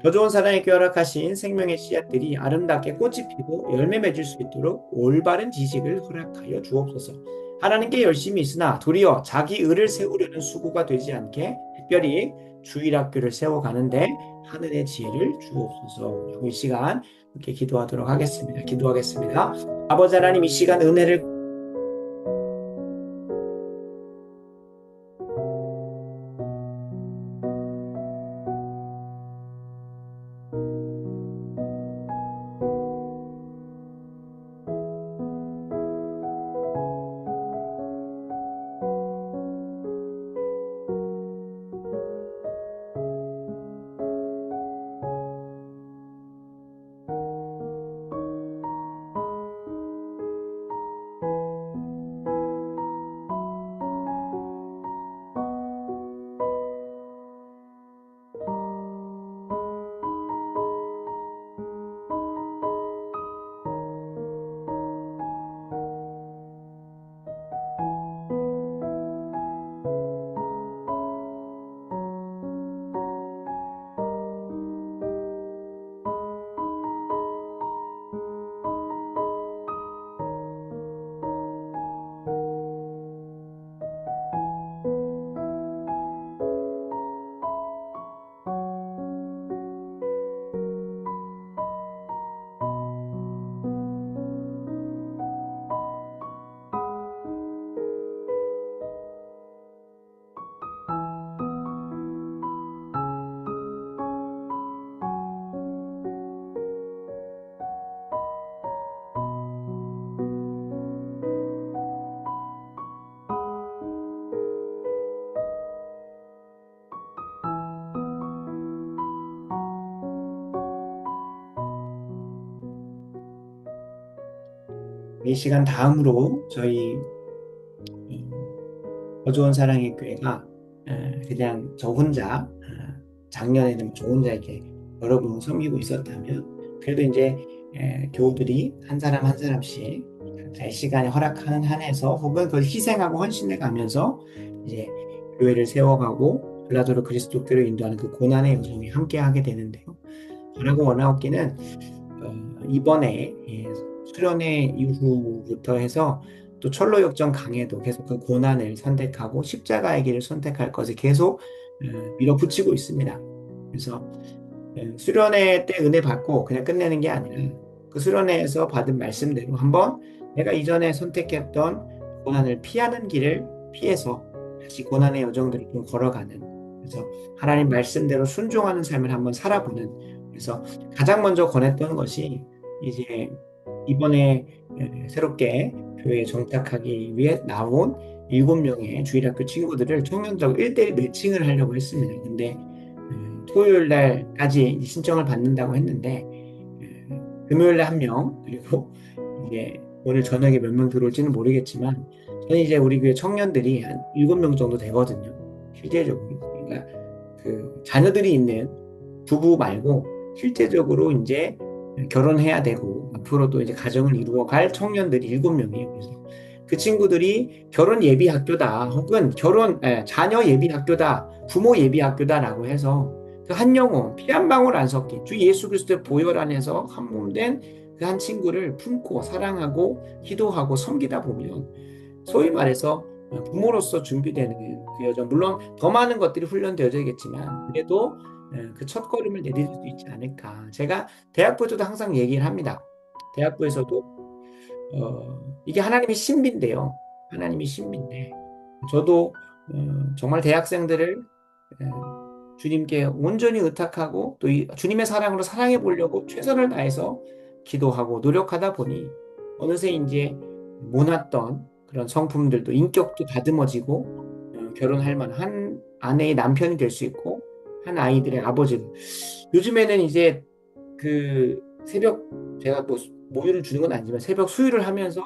더 좋은 사랑에 허락하신 생명의 씨앗들이 아름답게 꽃이 피고 열매 맺을 수 있도록 올바른 지식을 허락하여 주옵소서. 하나님께 열심히 있으나 도리어 자기 의를 세우려는 수고가 되지 않게 특별히 주일학교를 세워가는데 하늘의 지혜를 주옵소서. 이 시간 이렇게 기도하도록 하겠습니다. 기도하겠습니다. 아버지 하나님 이 시간 은혜를 이 시간 다음으로 저희 더 좋은 사랑의 교회가 그냥 저 혼자 작년에는 저 혼자 이렇게 여러분을 섬기고 있었다면 그래도 이제 교우들이 한 사람 한 사람씩 각자의 시간에 허락하는 한에서 혹은 그걸 희생하고 헌신해 가면서 이제 교회를 세워가고 빌라도를 그리스도께로 인도하는 그 고난의 여정에 함께하게 되는데요. 저라고 원하옵기는 이번에 수련회 이후부터 해서 또 철로 역정 강해도 계속 그 고난을 선택하고 십자가의 길을 선택할 것을 계속 밀어붙이고 있습니다. 그래서 수련회 때 은혜 받고 그냥 끝내는 게 아니라 그 수련회에서 받은 말씀대로 한번 내가 이전에 선택했던 고난을 피하는 길을 피해서 다시 고난의 여정들을 좀 걸어가는, 그래서 하나님 말씀대로 순종하는 삶을 한번 살아보는, 그래서 가장 먼저 권했던 것이 이제 이번에 새롭게 교회에 정착하기 위해 나온 7명의 주일학교 친구들을 청년들하고 1대1 매칭을 하려고 했습니다. 근데 토요일 날까지 신청을 받는다고 했는데 금요일 날 1명, 그리고 이제 오늘 저녁에 몇 명 들어올지는 모르겠지만 저는 이제 우리 교회 청년들이 한 7명 정도 되거든요. 실제적으로. 그러니까 그 자녀들이 있는 부부 말고 실제적으로 이제 결혼해야 되고 앞으로도 이제 가정을 이루어갈 청년들이 7명이에요. 그래서 그 친구들이 결혼 예비 학교다, 혹은 자녀 예비 학교다, 부모 예비 학교다라고 해서 그 한 영혼, 피 한 방울 안 섞인 주 예수 그리스도의 보혈 안에서 한 몸 된 그 한 친구를 품고 사랑하고 기도하고 섬기다 보면 소위 말해서 부모로서 준비되는 그 여정, 물론 더 많은 것들이 훈련되어져야겠지만 그래도 그 첫걸음을 내딜 수 있지 않을까. 제가 대학부에서도 항상 얘기를 합니다. 대학부에서도 이게 하나님의 신비인데요. 하나님의 신비인데 저도 정말 대학생들을 주님께 온전히 의탁하고 또 주님의 사랑으로 사랑해 보려고 최선을 다해서 기도하고 노력하다 보니 어느새 이제 모났던 그런 성품들도 인격도 다듬어지고 결혼할 만한 한 아내의 남편이 될 수 있고 한 아이들의 아버지. 요즘에는 이제 그 새벽, 제가 뭐 모유를 주는 건 아니지만 새벽 수유를 하면서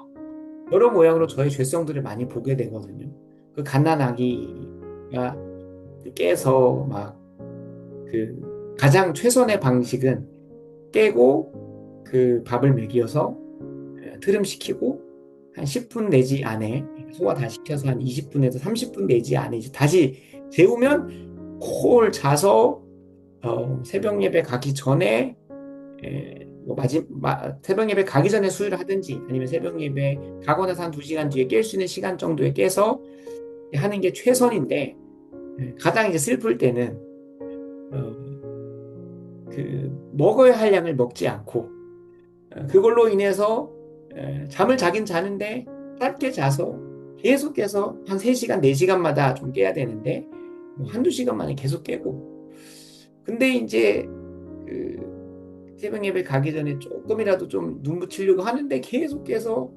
여러 모양으로 저의 죄성들을 많이 보게 되거든요. 그 갓난아기가 깨서 막 그 가장 최선의 방식은 깨고 그 밥을 먹여서 트름시키고 한 10분 내지 안에 소화 다 시켜서 한 20분에서 30분 내지 안에 이제 다시 재우면 콜 자서 새벽 예배 가기 전에 새벽 예배 가기 전에 수유를 하든지 아니면 새벽 예배 가고 나서 한 2시간 뒤에 깰 수 있는 시간 정도에 깨서 하는 게 최선인데 가장 이제 슬플 때는 먹어야 할 양을 먹지 않고 그걸로 인해서 잠을 자긴 자는데 짧게 자서 계속해서 한 3시간, 4시간마다 좀 깨야 되는데 한두 시간 만에 계속 깨고, 근데 이제 새벽 예배 가기 전에 조금이라도 좀 눈 붙이려고 하는데 계속해서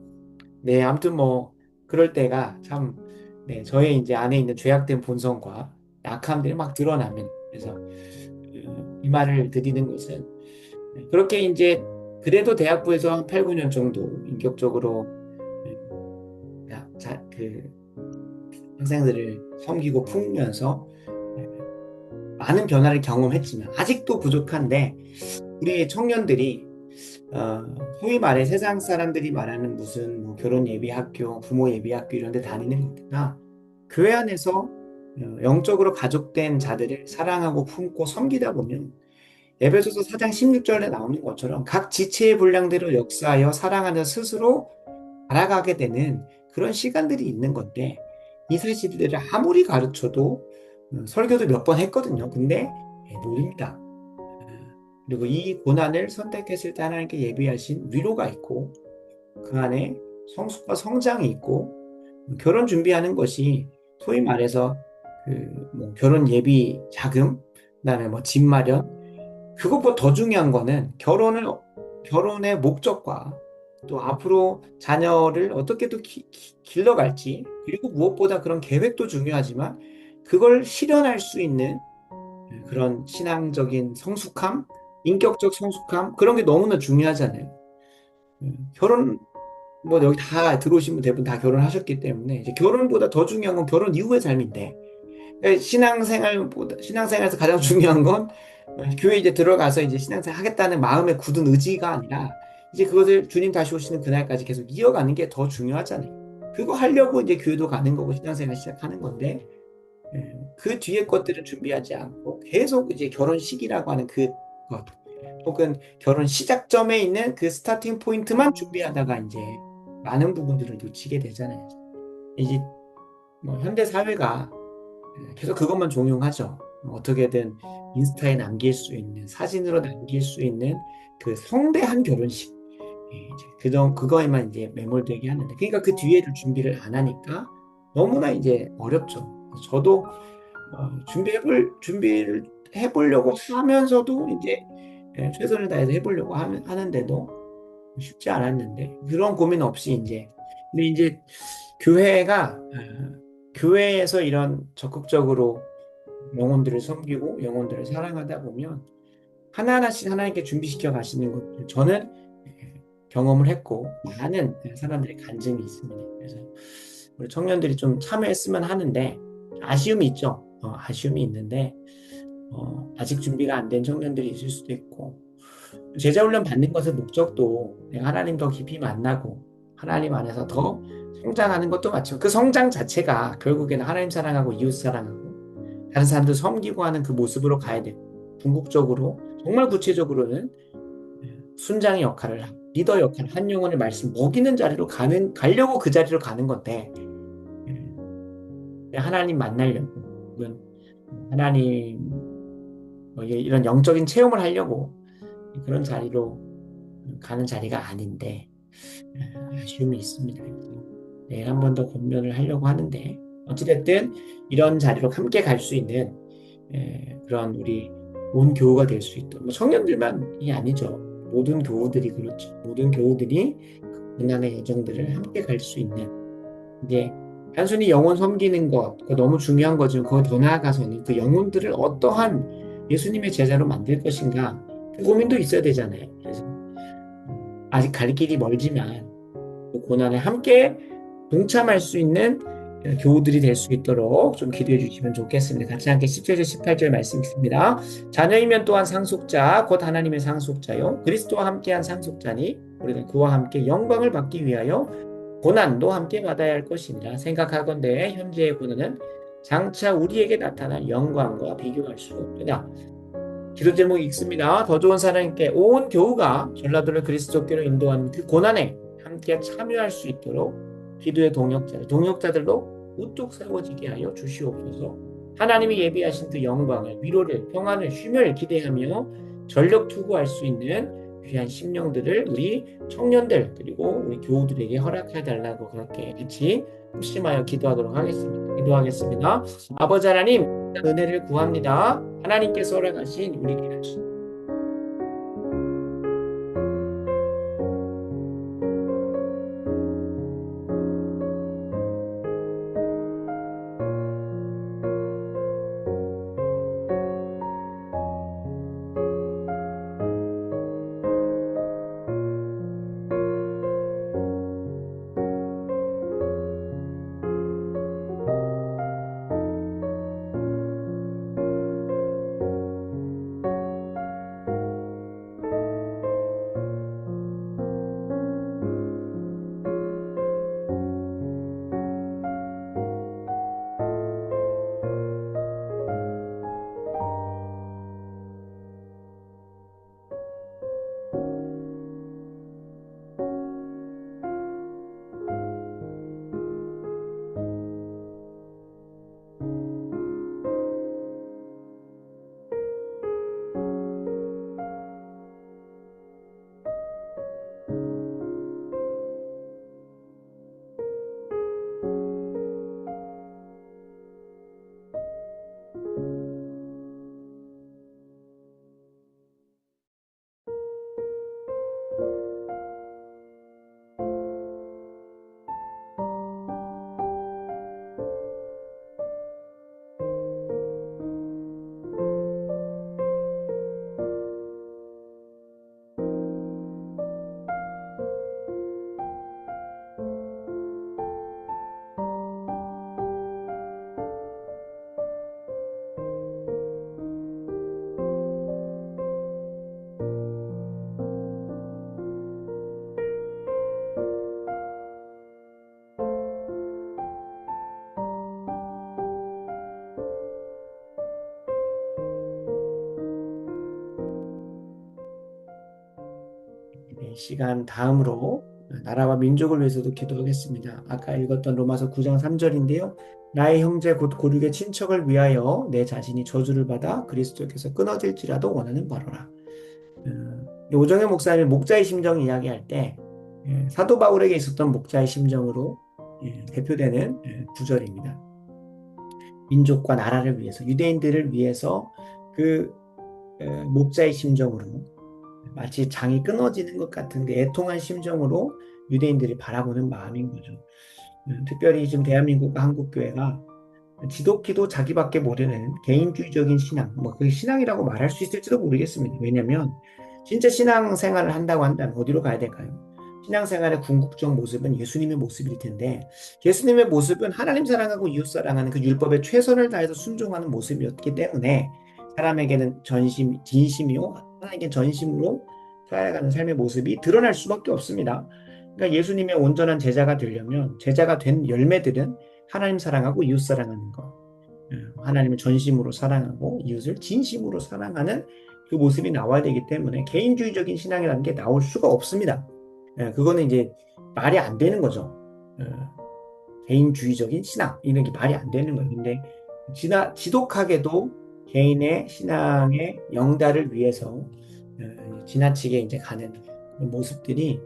아무튼 뭐 그럴 때가 참 저의 이제 안에 있는 죄악된 본성과 약함들이 막 드러나면, 그래서 이 말을 드리는 것은 그렇게 이제 그래도 대학부에서 한 8, 9년 정도 인격적으로 그 학생들을 섬기고 품으면서 많은 변화를 경험했지만 아직도 부족한데 우리 청년들이 소위 말해 세상 사람들이 말하는 무슨 뭐 결혼 예비 학교, 부모 예비 학교 이런 데 다니는 것보다 교회 안에서 영적으로 가족된 자들을 사랑하고 품고 섬기다 보면 에베소서 4장 16절에 나오는 것처럼 각 지체의 분량대로 역사하여 사랑하는 스스로 알아가게 되는 그런 시간들이 있는 건데, 이 사실들을 아무리 가르쳐도 설교도 몇 번 했거든요. 근데 모릅니다. 그리고 이 고난을 선택했을 때 하나님께 예비하신 위로가 있고 그 안에 성숙과 성장이 있고 결혼 준비하는 것이 소위 말해서 뭐 결혼 예비 자금, 그다음에 뭐 집 마련, 그것보다 더 중요한 거는 결혼의 목적과 또 앞으로 자녀를 어떻게 또 길러갈지, 그리고 무엇보다 그런 계획도 중요하지만 그걸 실현할 수 있는 그런 신앙적인 성숙함, 인격적 성숙함, 그런 게 너무나 중요하잖아요. 결혼 뭐 여기 다 들어오신 분 대부분 다 결혼하셨기 때문에 이제 결혼보다 더 중요한 건 결혼 이후의 삶인데, 그러니까 신앙생활에서 가장 중요한 건 교회 이제 들어가서 이제 신앙생활 하겠다는 마음의 굳은 의지가 아니라 이제 그것을 주님 다시 오시는 그날까지 계속 이어가는 게 더 중요하잖아요. 그거 하려고 이제 교회도 가는 거고 신앙생활 시작하는 건데 그 뒤에 것들을 준비하지 않고 계속 이제 결혼식이라고 하는 그 것, 혹은 결혼 시작점에 있는 그 스타팅 포인트만 준비하다가 이제 많은 부분들을 놓치게 되잖아요. 이제 뭐 현대 사회가 계속 그것만 종용하죠. 어떻게든 인스타에 남길 수 있는, 사진으로 남길 수 있는 그 성대한 결혼식, 이제 그거에만 이제 매몰되게 하는데, 그러니까 그 뒤에를 준비를 안 하니까 너무나 이제 어렵죠. 저도 준비를 해보려고 하면서도 이제 최선을 다해서 해보려고 하는데도 쉽지 않았는데, 그런 고민 없이 이제, 근데 이제 교회에서 이런 적극적으로 영혼들을 섬기고 영혼들을 사랑하다 보면 하나하나씩 하나님께 준비시켜 가시는 것들, 저는 경험을 했고 많은 사람들의 간증이 있습니다. 그래서 우리 청년들이 좀 참여했으면 하는데, 아쉬움이 있죠. 아쉬움이 있는데 아직 준비가 안 된 청년들이 있을 수도 있고, 제자훈련 받는 것의 목적도 내가 하나님 더 깊이 만나고 하나님 안에서 더 성장하는 것도 맞지만, 그 성장 자체가 결국에는 하나님 사랑하고 이웃 사랑하고 다른 사람들 섬기고 하는 그 모습으로 가야 되고, 궁극적으로 정말 구체적으로는 순장의 역할을 하고 리더 역할, 한 영혼의 말씀 먹이는 자리로 가려고 그 자리로 가는 건데, 하나님 만나려고 혹은 하나님 이런 영적인 체험을 하려고 그런 자리로 가는 자리가 아닌데 아쉬움이 있습니다. 그래서 내일 한 번 더 권면을 하려고 하는데, 어찌됐든 이런 자리로 함께 갈 수 있는 그런 우리 온 교우가 될 수 있도록, 뭐 청년들만이 아니죠. 모든 교우들이 그렇죠. 모든 교우들이 고난의 여정들을 함께 갈 수 있는, 이제 단순히 영혼 섬기는 것, 그거 너무 중요한 거지만 그거 더 나아가서는 그 영혼들을 어떠한 예수님의 제자로 만들 것인가, 그 고민도 있어야 되잖아요. 그래서 아직 갈 길이 멀지만 그 고난에 함께 동참할 수 있는 교우들이 될 수 있도록 좀 기도해 주시면 좋겠습니다. 같이 함께 17절 18절 말씀 있습니다. 자녀이면 또한 상속자 곧 하나님의 상속자요 그리스도와 함께한 상속자니 우리는 그와 함께 영광을 받기 위하여 고난도 함께 받아야 할 것이니라. 생각하건대 현재의 고난은 장차 우리에게 나타날 영광과 비교할 수 없느냐. 기도 제목이 있습니다. 더 좋은 사랑님께 온 교우가 전라도를 그리스도교로 인도하는 그 고난에 함께 참여할 수 있도록 기도의 동역자들로 우뚝 세워지게 하여 주시옵소서. 하나님이 예비하신 그 영광을, 위로를, 평안을, 쉼을 기대하며 전력 투구할 수 있는 귀한 심령들을 우리 청년들 그리고 우리 교우들에게 허락해 달라고 그렇게 같이 합심하여 기도하겠습니다. 아버지 하나님, 은혜를 구합니다. 하나님께서 허락하신 우리 귀한 시간 다음으로 나라와 민족을 위해서도 기도하겠습니다. 아까 읽었던 로마서 9장 3절인데요. 나의 형제 곧 고륙의 친척을 위하여 내 자신이 저주를 받아 그리스도께서 끊어질지라도 원하는 바로라. 오정현 목사님이 목자의 심정 이야기할 때 사도 바울에게 있었던 목자의 심정으로 대표되는 구절입니다. 민족과 나라를 위해서, 유대인들을 위해서 그 목자의 심정으로, 마치 장이 끊어지는 것 같은 그 애통한 심정으로 유대인들이 바라보는 마음인 거죠. 특별히 지금 대한민국과 한국교회가 지독히도 자기밖에 모르는 개인주의적인 신앙, 뭐 그 신앙이라고 말할 수 있을지도 모르겠습니다. 왜냐하면 진짜 신앙생활을 한다고 한다면 어디로 가야 될까요? 신앙생활의 궁극적 모습은 예수님의 모습일 텐데, 예수님의 모습은 하나님 사랑하고 이웃 사랑하는 그 율법에 최선을 다해서 순종하는 모습이었기 때문에 사람에게는 진심이요, 하나님께 전심으로 살아가는 삶의 모습이 드러날 수밖에 없습니다. 그러니까 예수님의 온전한 제자가 되려면, 제자가 된 열매들은 하나님 사랑하고 이웃 사랑하는 것, 하나님을 전심으로 사랑하고 이웃을 진심으로 사랑하는 그 모습이 나와야 되기 때문에 개인주의적인 신앙이라는 게 나올 수가 없습니다. 그거는 이제 말이 안 되는 거죠. 개인주의적인 신앙, 이런 게 말이 안 되는 거예요. 근데 지독하게도 개인의 신앙의 영달을 위해서 지나치게 이제 가는 모습들이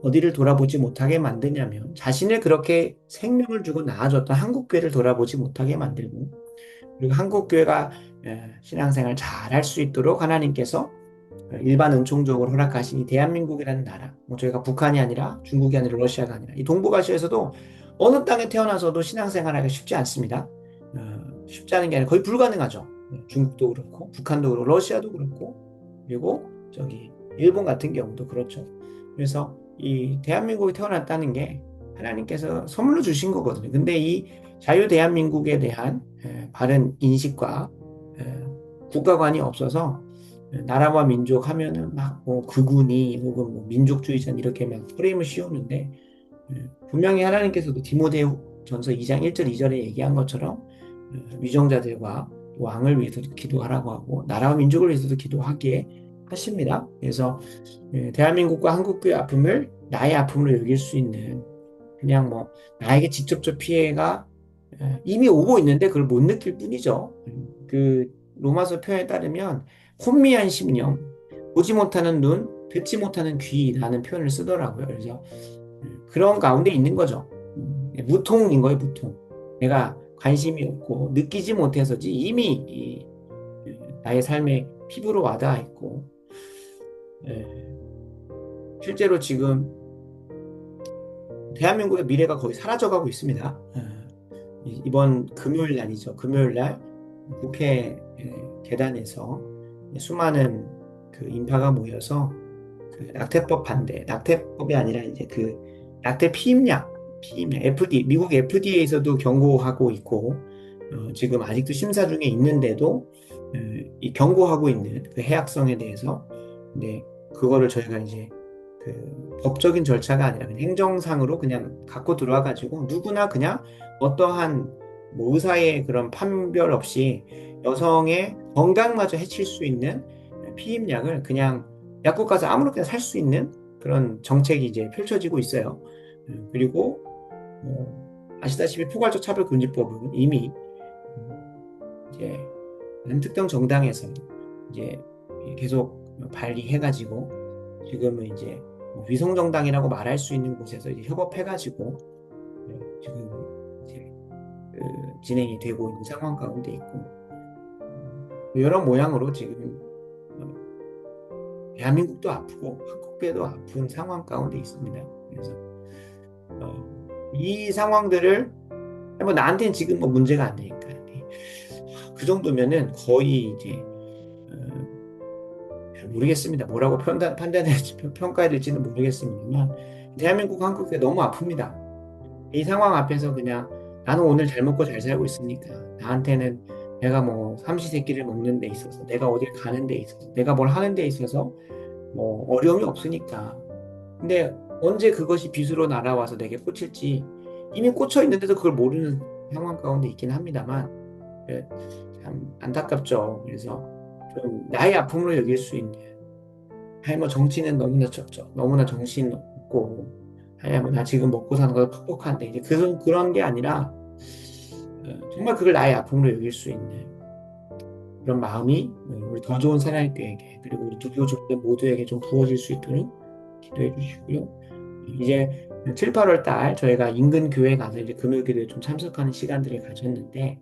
어디를 돌아보지 못하게 만드냐면, 자신을 그렇게 생명을 주고 낳아줬던 한국교회를 돌아보지 못하게 만들고, 그리고 한국교회가 신앙생활 잘 할 수 있도록 하나님께서 일반 은총적으로 허락하신 이 대한민국이라는 나라, 뭐 저희가 북한이 아니라 중국이 아니라 러시아가 아니라 이 동북아시아에서도 어느 땅에 태어나서도 신앙생활하기가 쉽지 않습니다. 쉽지 않은 게 아니라 거의 불가능하죠. 중국도 그렇고 북한도 그렇고 러시아도 그렇고, 그리고 저기 일본 같은 경우도 그렇죠. 그래서 이 대한민국이 태어났다는 게 하나님께서 선물로 주신 거거든요. 근데 이 자유 대한민국에 대한 바른 인식과 국가관이 없어서 나라와 민족 하면은 막 뭐 극우니 혹은 뭐 민족주의자 이렇게 막 프레임을 씌우는데, 분명히 하나님께서도 디모데전서 2장 1절 2절에 얘기한 것처럼 위정자들과 왕을 위해서도 기도하라고 하고 나라와 민족을 위해서도 기도하게 하십니다. 그래서 대한민국과 한국교회 아픔을 나의 아픔으로 여길 수 있는, 그냥 뭐 나에게 직접적 피해가 이미 오고 있는데 그걸 못 느낄 뿐이죠. 그 로마서 표현에 따르면 혼미한 심령, 보지 못하는 눈, 듣지 못하는 귀라는 표현을 쓰더라고요. 그래서 그런 가운데 있는 거죠. 무통인 거예요, 무통. 내가 관심이 없고 느끼지 못해서지 이미 나의 삶에 피부로 와닿아 있고, 실제로 지금 대한민국의 미래가 거의 사라져가고 있습니다. 이번 금요일 날이죠. 금요일 날 국회 계단에서 수많은 그 인파가 모여서 그 낙태법 반대, 낙태법이 아니라 이제 그 낙태 피임약 FD, 미국 FDA에서도 경고하고 있고, 지금 아직도 심사 중에 있는데도 이 경고하고 있는 그 해악성에 대해서, 근데 그거를 저희가 이제 그 법적인 절차가 아니라 그냥 행정상으로 그냥 갖고 들어와 가지고 누구나 그냥 어떠한 뭐 의사의 그런 판별 없이 여성의 건강마저 해칠 수 있는 피임약을 그냥 약국 가서 아무렇게나 살 수 있는 그런 정책이 이제 펼쳐지고 있어요. 그리고 아시다시피 포괄적 차별금지법은 이미 이제 특정 정당에서 이제 계속 발의해가지고 지금은 이제 위성정당이라고 말할 수 있는 곳에서 이제 협업해가지고 지금 이제 진행이 되고 있는 상황 가운데 있고, 여러 모양으로 지금 대한민국도 아프고 한국교회도 아픈 상황 가운데 있습니다. 그래서 이 상황들을 뭐 나한테는 지금 뭐 문제가 안 되니까 그 정도면은 거의 이제 모르겠습니다. 뭐라고 평가해야 될지는 모르겠습니다만 대한민국 한국교회 너무 아픕니다. 이 상황 앞에서 그냥 나는 오늘 잘 먹고 잘 살고 있으니까 나한테는 내가 뭐 삼시세끼를 먹는 데 있어서, 내가 어딜 가는 데 있어서, 내가 뭘 하는 데 있어서 뭐 어려움이 없으니까. 근데 언제 그것이 빚으로 날아와서 내게 꽂힐지 이미 꽂혀 있는데도 그걸 모르는 상황 가운데 있긴 합니다만, 참 안타깝죠. 그래서 좀 나의 아픔으로 여길 수 있는, 뭐 정치는 너무나 좁죠. 너무나 정신 없고, 뭐 나 지금 먹고 사는 거 퍽퍽한데, 이제 그런 게 아니라 정말 그걸 나의 아픔으로 여길 수 있는 그런 마음이 우리 더 좋은 사랑교회에게, 그리고 우리 두교족들 모두에게 좀 부어질 수 있도록 기도해 주시고요. 이제 7, 8월 달 저희가 인근 교회 가서 이제 금요기도에 좀 참석하는 시간들을 가졌는데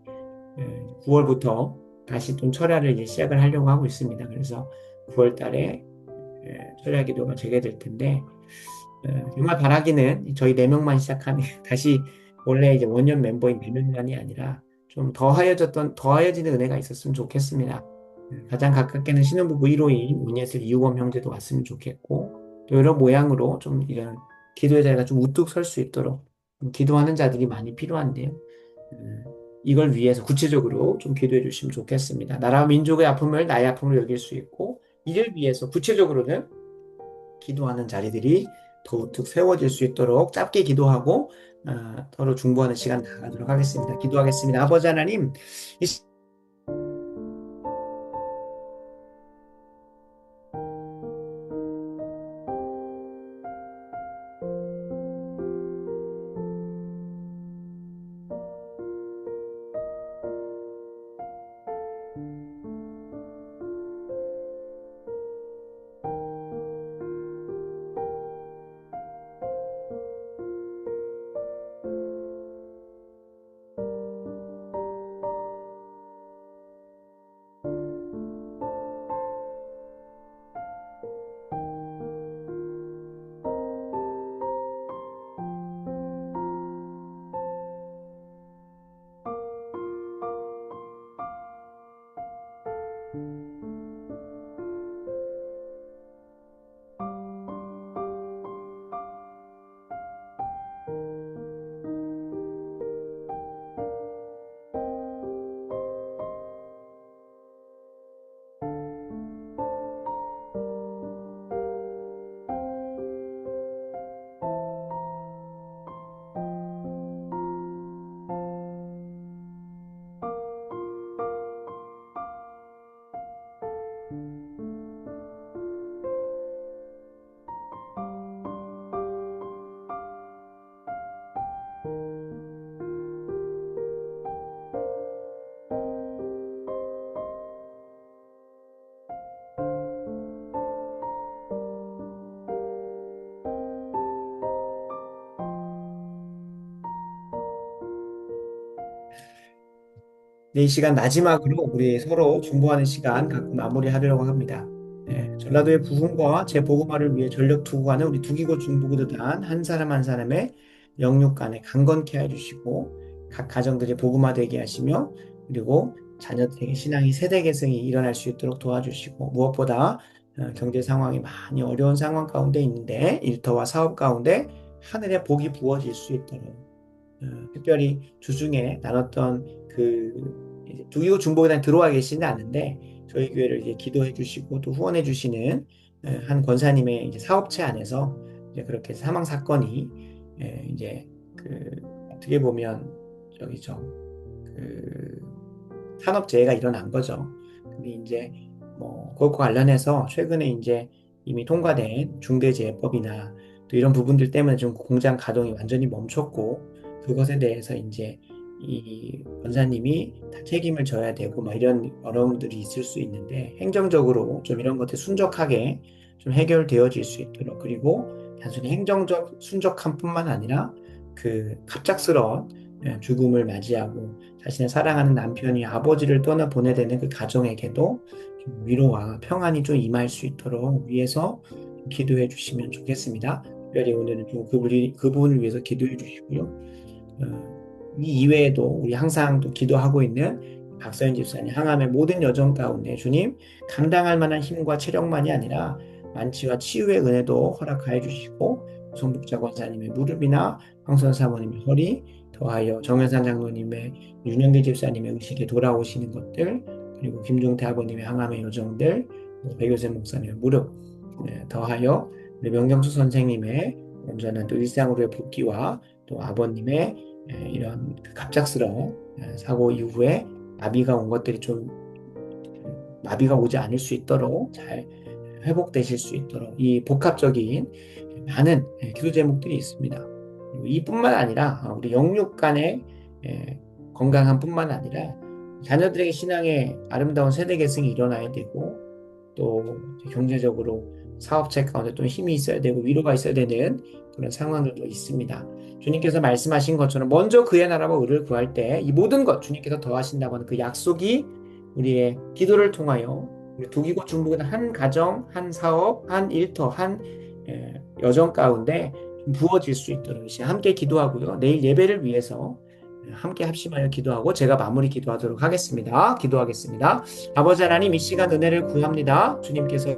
9월부터 다시 좀 철야를 이제 시작을 하려고 하고 있습니다. 그래서 9월 달에 철야 기도가 재개될 텐데 정말 바라기는 저희 4명만 시작하면 다시 원래 이제 원년 멤버인 4명만이 아니라 좀 더하여지는 은혜가 있었으면 좋겠습니다. 가장 가깝게는 신혼부부 1호인 문예슬 이우범 형제도 왔으면 좋겠고 또 여러 모양으로 좀 이런 기도의 자리가 좀 우뚝 설 수 있도록 기도하는 자들이 많이 필요한데요. 이걸 위해서 구체적으로 좀 기도해 주시면 좋겠습니다. 나라와 민족의 아픔을 나의 아픔으로 여길 수 있고 이를 위해서 구체적으로는 기도하는 자리들이 더 우뚝 세워질 수 있도록 짧게 기도하고 서로 중보하는 시간 나가도록 하겠습니다. 기도하겠습니다. 아버지 하나님, 이 시간 마지막으로 우리 서로 중보하는 시간 갖고 마무리하려고 합니다. 전라도의 부흥과 재복음화를 위해 전력 투구하는 우리 두기고 중부구도단 한 사람 한 사람의 영육 간에 강건케 해주시고 각 가정들이 복음화되게 하시며 그리고 자녀들에게 신앙이 세대 계승이 일어날 수 있도록 도와주시고 무엇보다 경제 상황이 많이 어려운 상황 가운데 있는데 일터와 사업 가운데 하늘의 복이 부어질 수 있도록 특별히 주중에 나눴던 이제 두기고 중보기단 들어와 계시는 않은데 저희 교회를 이제 기도해 주시고 또 후원해 주시는 한 권사님의 이제 사업체 안에서 이제 그렇게 사망 사건이 이제 어떻게 보면 저기죠 산업재해가 일어난 거죠. 근데 이제 뭐 그것과 관련해서 최근에 이제 이미 통과된 중대재해법이나 또 이런 부분들 때문에 좀 공장 가동이 완전히 멈췄고 그것에 대해서 이제 이 권사님이 다 책임을 져야 되고 막 이런 어려움들이 있을 수 있는데 행정적으로 좀 이런 것들 순적하게 좀 해결되어질 수 있도록 그리고 단순히 행정적 순적함뿐만 아니라 갑작스러운 죽음을 맞이하고 자신의 사랑하는 남편이 아버지를 떠나 보내되는 그 가정에게도 좀 위로와 평안이 좀 임할 수 있도록 위해서 기도해 주시면 좋겠습니다. 특별히 오늘은 좀 그 부분을 위해서 기도해 주시고요. 이 이외에도 우리 항상 또 기도하고 있는 박서연 집사님 항암의 모든 여정 가운데 주님 감당할 만한 힘과 체력만이 아니라 만취와 치유의 은혜도 허락하여 주시고 송북자 권사님의 무릎이나 황선 사모님의 허리 더하여 정현산 장로님의 윤영기 집사님의 의식에 돌아오시는 것들 그리고 김종태 아버님의 항암의 여정들 백요셉 목사님의 무릎 더하여 우리 명경수 선생님의 온전한 또 일상으로의 복귀와 또 아버님의 이런 갑작스러운 사고 이후에 마비가 온 것들이 좀 마비가 오지 않을 수 있도록 잘 회복되실 수 있도록 이 복합적인 많은 기도 제목들이 있습니다. 이뿐만 아니라 우리 영육 간의 건강함뿐만 아니라 자녀들에게 신앙의 아름다운 세대 계승이 일어나야 되고 또 경제적으로 사업체 가운데 또는 힘이 있어야 되고 위로가 있어야 되는 그런 상황들도 있습니다. 주님께서 말씀하신 것처럼 먼저 그의 나라와 의를 구할 때 이 모든 것 주님께서 더하신다고 하는 그 약속이 우리의 기도를 통하여 우리 독이고 중국은 한 가정, 한 사업, 한 일터, 한 여정 가운데 부어질 수 있도록 함께 기도하고요. 내일 예배를 위해서 함께 합심하여 기도하고 제가 마무리 기도하도록 하겠습니다. 기도하겠습니다. 아버지 하나님 이 시간 은혜를 구합니다. 주님께서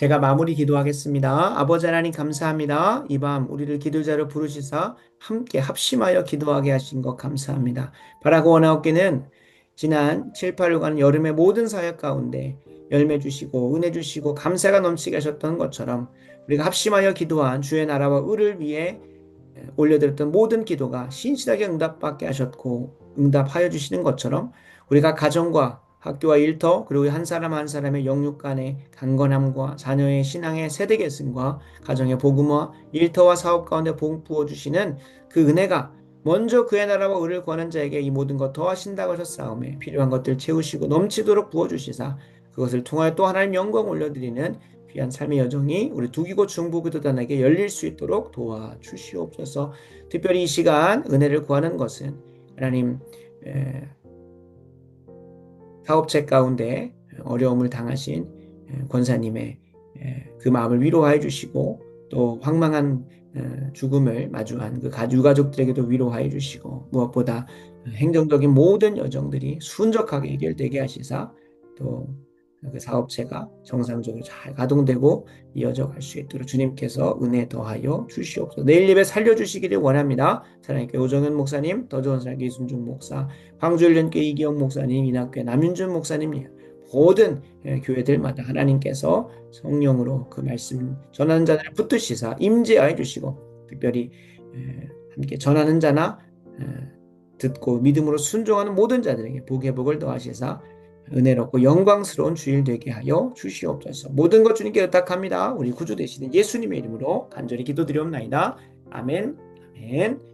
제가 마무리 기도하겠습니다. 아버지 하나님 감사합니다. 이 밤 우리를 기도자로 부르시사 함께 합심하여 기도하게 하신 것 감사합니다. 바라고 원하옵기는 지난 7, 8, 6간 여름의 모든 사역 가운데 열매 주시고 은혜 주시고 감사가 넘치게 하셨던 것처럼 우리가 합심하여 기도한 주의 나라와 의를 위해 올려드렸던 모든 기도가 신실하게 응답받게 하셨고 응답하여 주시는 것처럼 우리가 가정과 학교와 일터 그리고 한 사람 한 사람의 영육 간의 강건함과 자녀의 신앙의 세대 계승과 가정의 복음화 일터와 사업 가운데 복 부어주시는 그 은혜가 먼저 그의 나라와 의를 구하는 자에게 이 모든 것 더하신다고 하셨사오매 필요한 것들 채우시고 넘치도록 부어주시사 그것을 통하여 또 하나님 영광 올려드리는 귀한 삶의 여정이 우리 두기고 중부교도단에게 열릴 수 있도록 도와주시옵소서. 특별히 이 시간 은혜를 구하는 것은 하나님 사업체 가운데 어려움을 당하신 권사님의 그 마음을 위로하여 주시고 또 황망한 죽음을 마주한 그 유가족들에게도 위로하여 주시고 무엇보다 행정적인 모든 여정들이 순적하게 해결되게 하시사 또 그 사업체가 정상적으로 잘 가동되고 이어져 갈 수 있도록 주님께서 은혜 더하여 주시옵소서. 내일 예배 살려주시기를 원합니다. 사랑의 교회 오정현 목사님, 더 좋은 살기 이순중 목사, 광주일련교회 이기영 목사님, 이낙교회 남윤준 목사님, 모든 교회들마다 하나님께서 성령으로 그 말씀 전하는 자들을 붙드시사 임재하여 주시고, 특별히 함께 전하는 자나 듣고 믿음으로 순종하는 모든 자들에게 복의 복을 더하시사 은혜롭고 영광스러운 주일 되게 하여 주시옵소서. 모든 것 주님께 의탁합니다. 우리 구주 되시는 예수님의 이름으로 간절히 기도드리옵나이다. 아멘. 아멘.